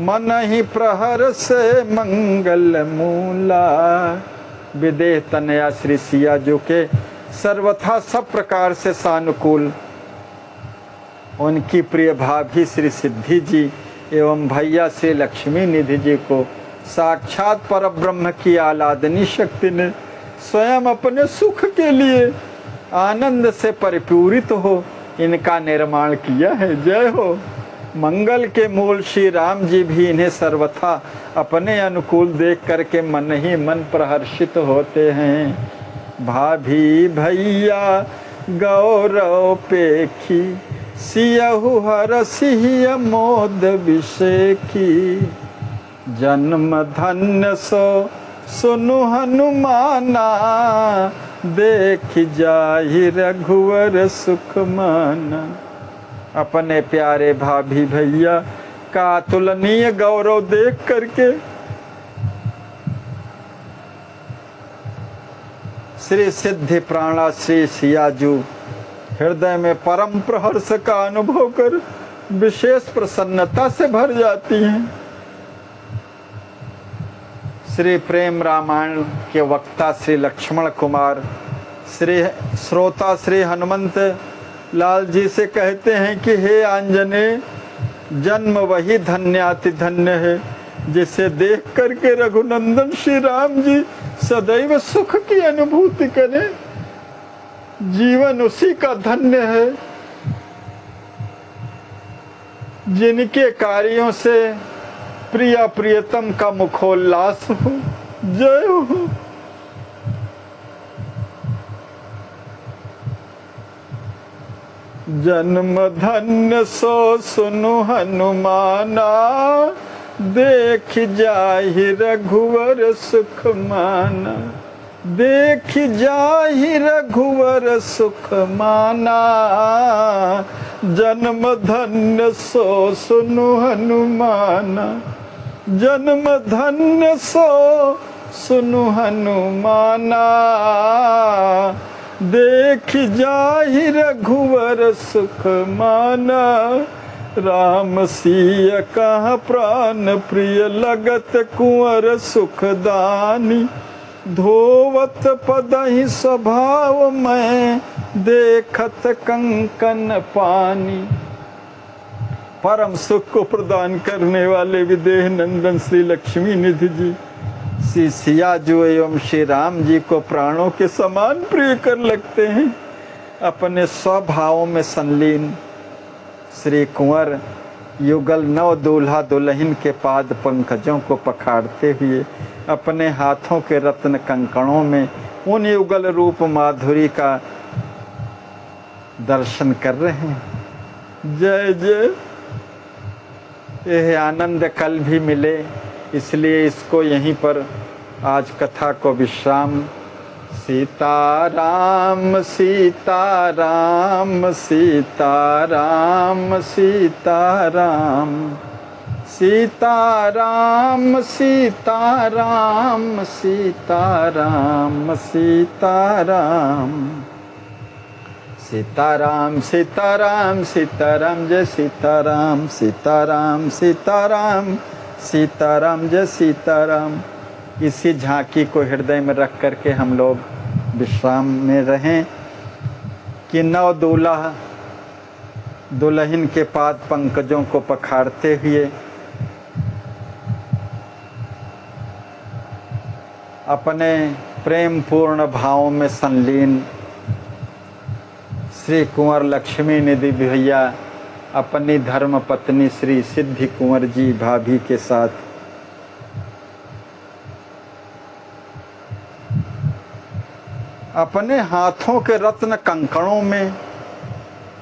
मन ही प्रहर से मंगल मूला। विदेह तनया श्री सिया जो के सर्वथा सब प्रकार से सानुकूल। उनकी प्रिय भाभी श्री सिद्धि जी एवं भैया श्री लक्ष्मी निधि जी को साक्षात परब्रह्म की आलादनी शक्ति ने स्वयं अपने सुख के लिए आनंद से परिपूरित हो इनका निर्माण किया है। जय हो। मंगल के मूल श्री राम जी भी इन्हें सर्वथा अपने अनुकूल देख करके मन ही मन प्रहर्षित होते हैं। भाभी भैया गौरव पेखी सियहु हरसिह मोद विषेखी। जन्म धन्य सो सुनु हनुमाना देख जाहि रघुवर सुख माना। अपने प्यारे भाभी भैया का अतुलनीय गौरव देख करके श्री सिद्धि प्राणा श्री सियाजू हृदय में परम प्रहर्ष का अनुभव कर विशेष प्रसन्नता से भर जाती हैं। श्री प्रेम रामायण के वक्ता श्री लक्ष्मण कुमार श्री श्रोता श्री हनुमंत लाल जी से कहते हैं कि हे आंजनेय, जन्म वही धन्याति धन्य है जिसे देख करके रघुनंदन श्री राम जी सदैव सुख की अनुभूति करें। जीवन उसी का धन्य है जिनके कार्यों से प्रिया प्रियतम का मुखोल्लास हो। जय हो। जन्म धन्य सो सुनु हनुमाना देख जाहि रघुवर सुख माना। देख जाहि रघुवर सुख माना। जन्म धन्य सो सुनु हनुमाना। जन्म धन्य सो सुनु हनुमाना। देख जाहि रघुवर सुख माना। राम सिय कहा प्राण प्रिय लगत कुंवर सुखदानी। धोवत पदहि स्वभाव में देखत कंकन पानी। परम सुख को प्रदान करने वाले विदेह नंदन श्री लक्ष्मी निधि जी श्री सियाजू एवं श्री राम जी को प्राणों के समान प्रिय कर लगते हैं। अपने स्वभावों में संलीन श्री कुंवर युगल नव दूल्हा दुल्हन के पाद पंकजों को पखाड़ते हुए अपने हाथों के रत्न कंकणों में उन युगल रूप माधुरी का दर्शन कर रहे हैं। जय जय। यह आनंद कल भी मिले, इसलिए इसको यहीं पर आज कथा को विश्राम। सीताराम सीताराम सीताराम सीताराम सीताराम सीताराम सीताराम सीताराम सीताराम सीताराम सीताराम जय सीताराम सीताराम सीताराम सीताराम जय सीताराम। इसी झांकी को हृदय में रख करके हम लोग विश्राम में रहें कि नव दूल्हा दुल्हन के पाद पंकजों को पखाड़ते हुए अपने प्रेम पूर्ण भावों में संलीन श्री कुंवर लक्ष्मी निधि भैया अपनी धर्म पत्नी श्री सिद्धि कुंवर जी भाभी के साथ अपने हाथों के रत्न कंकणों में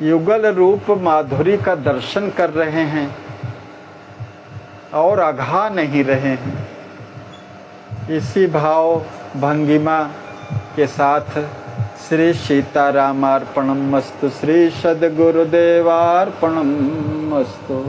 युगल रूप माधुरी का दर्शन कर रहे हैं और अघा नहीं रहे हैं। इसी भाव भंगिमा के साथ श्री सीतारामार्पणमस्तु। श्री सद्गुरुदेवार्पणमस्तु।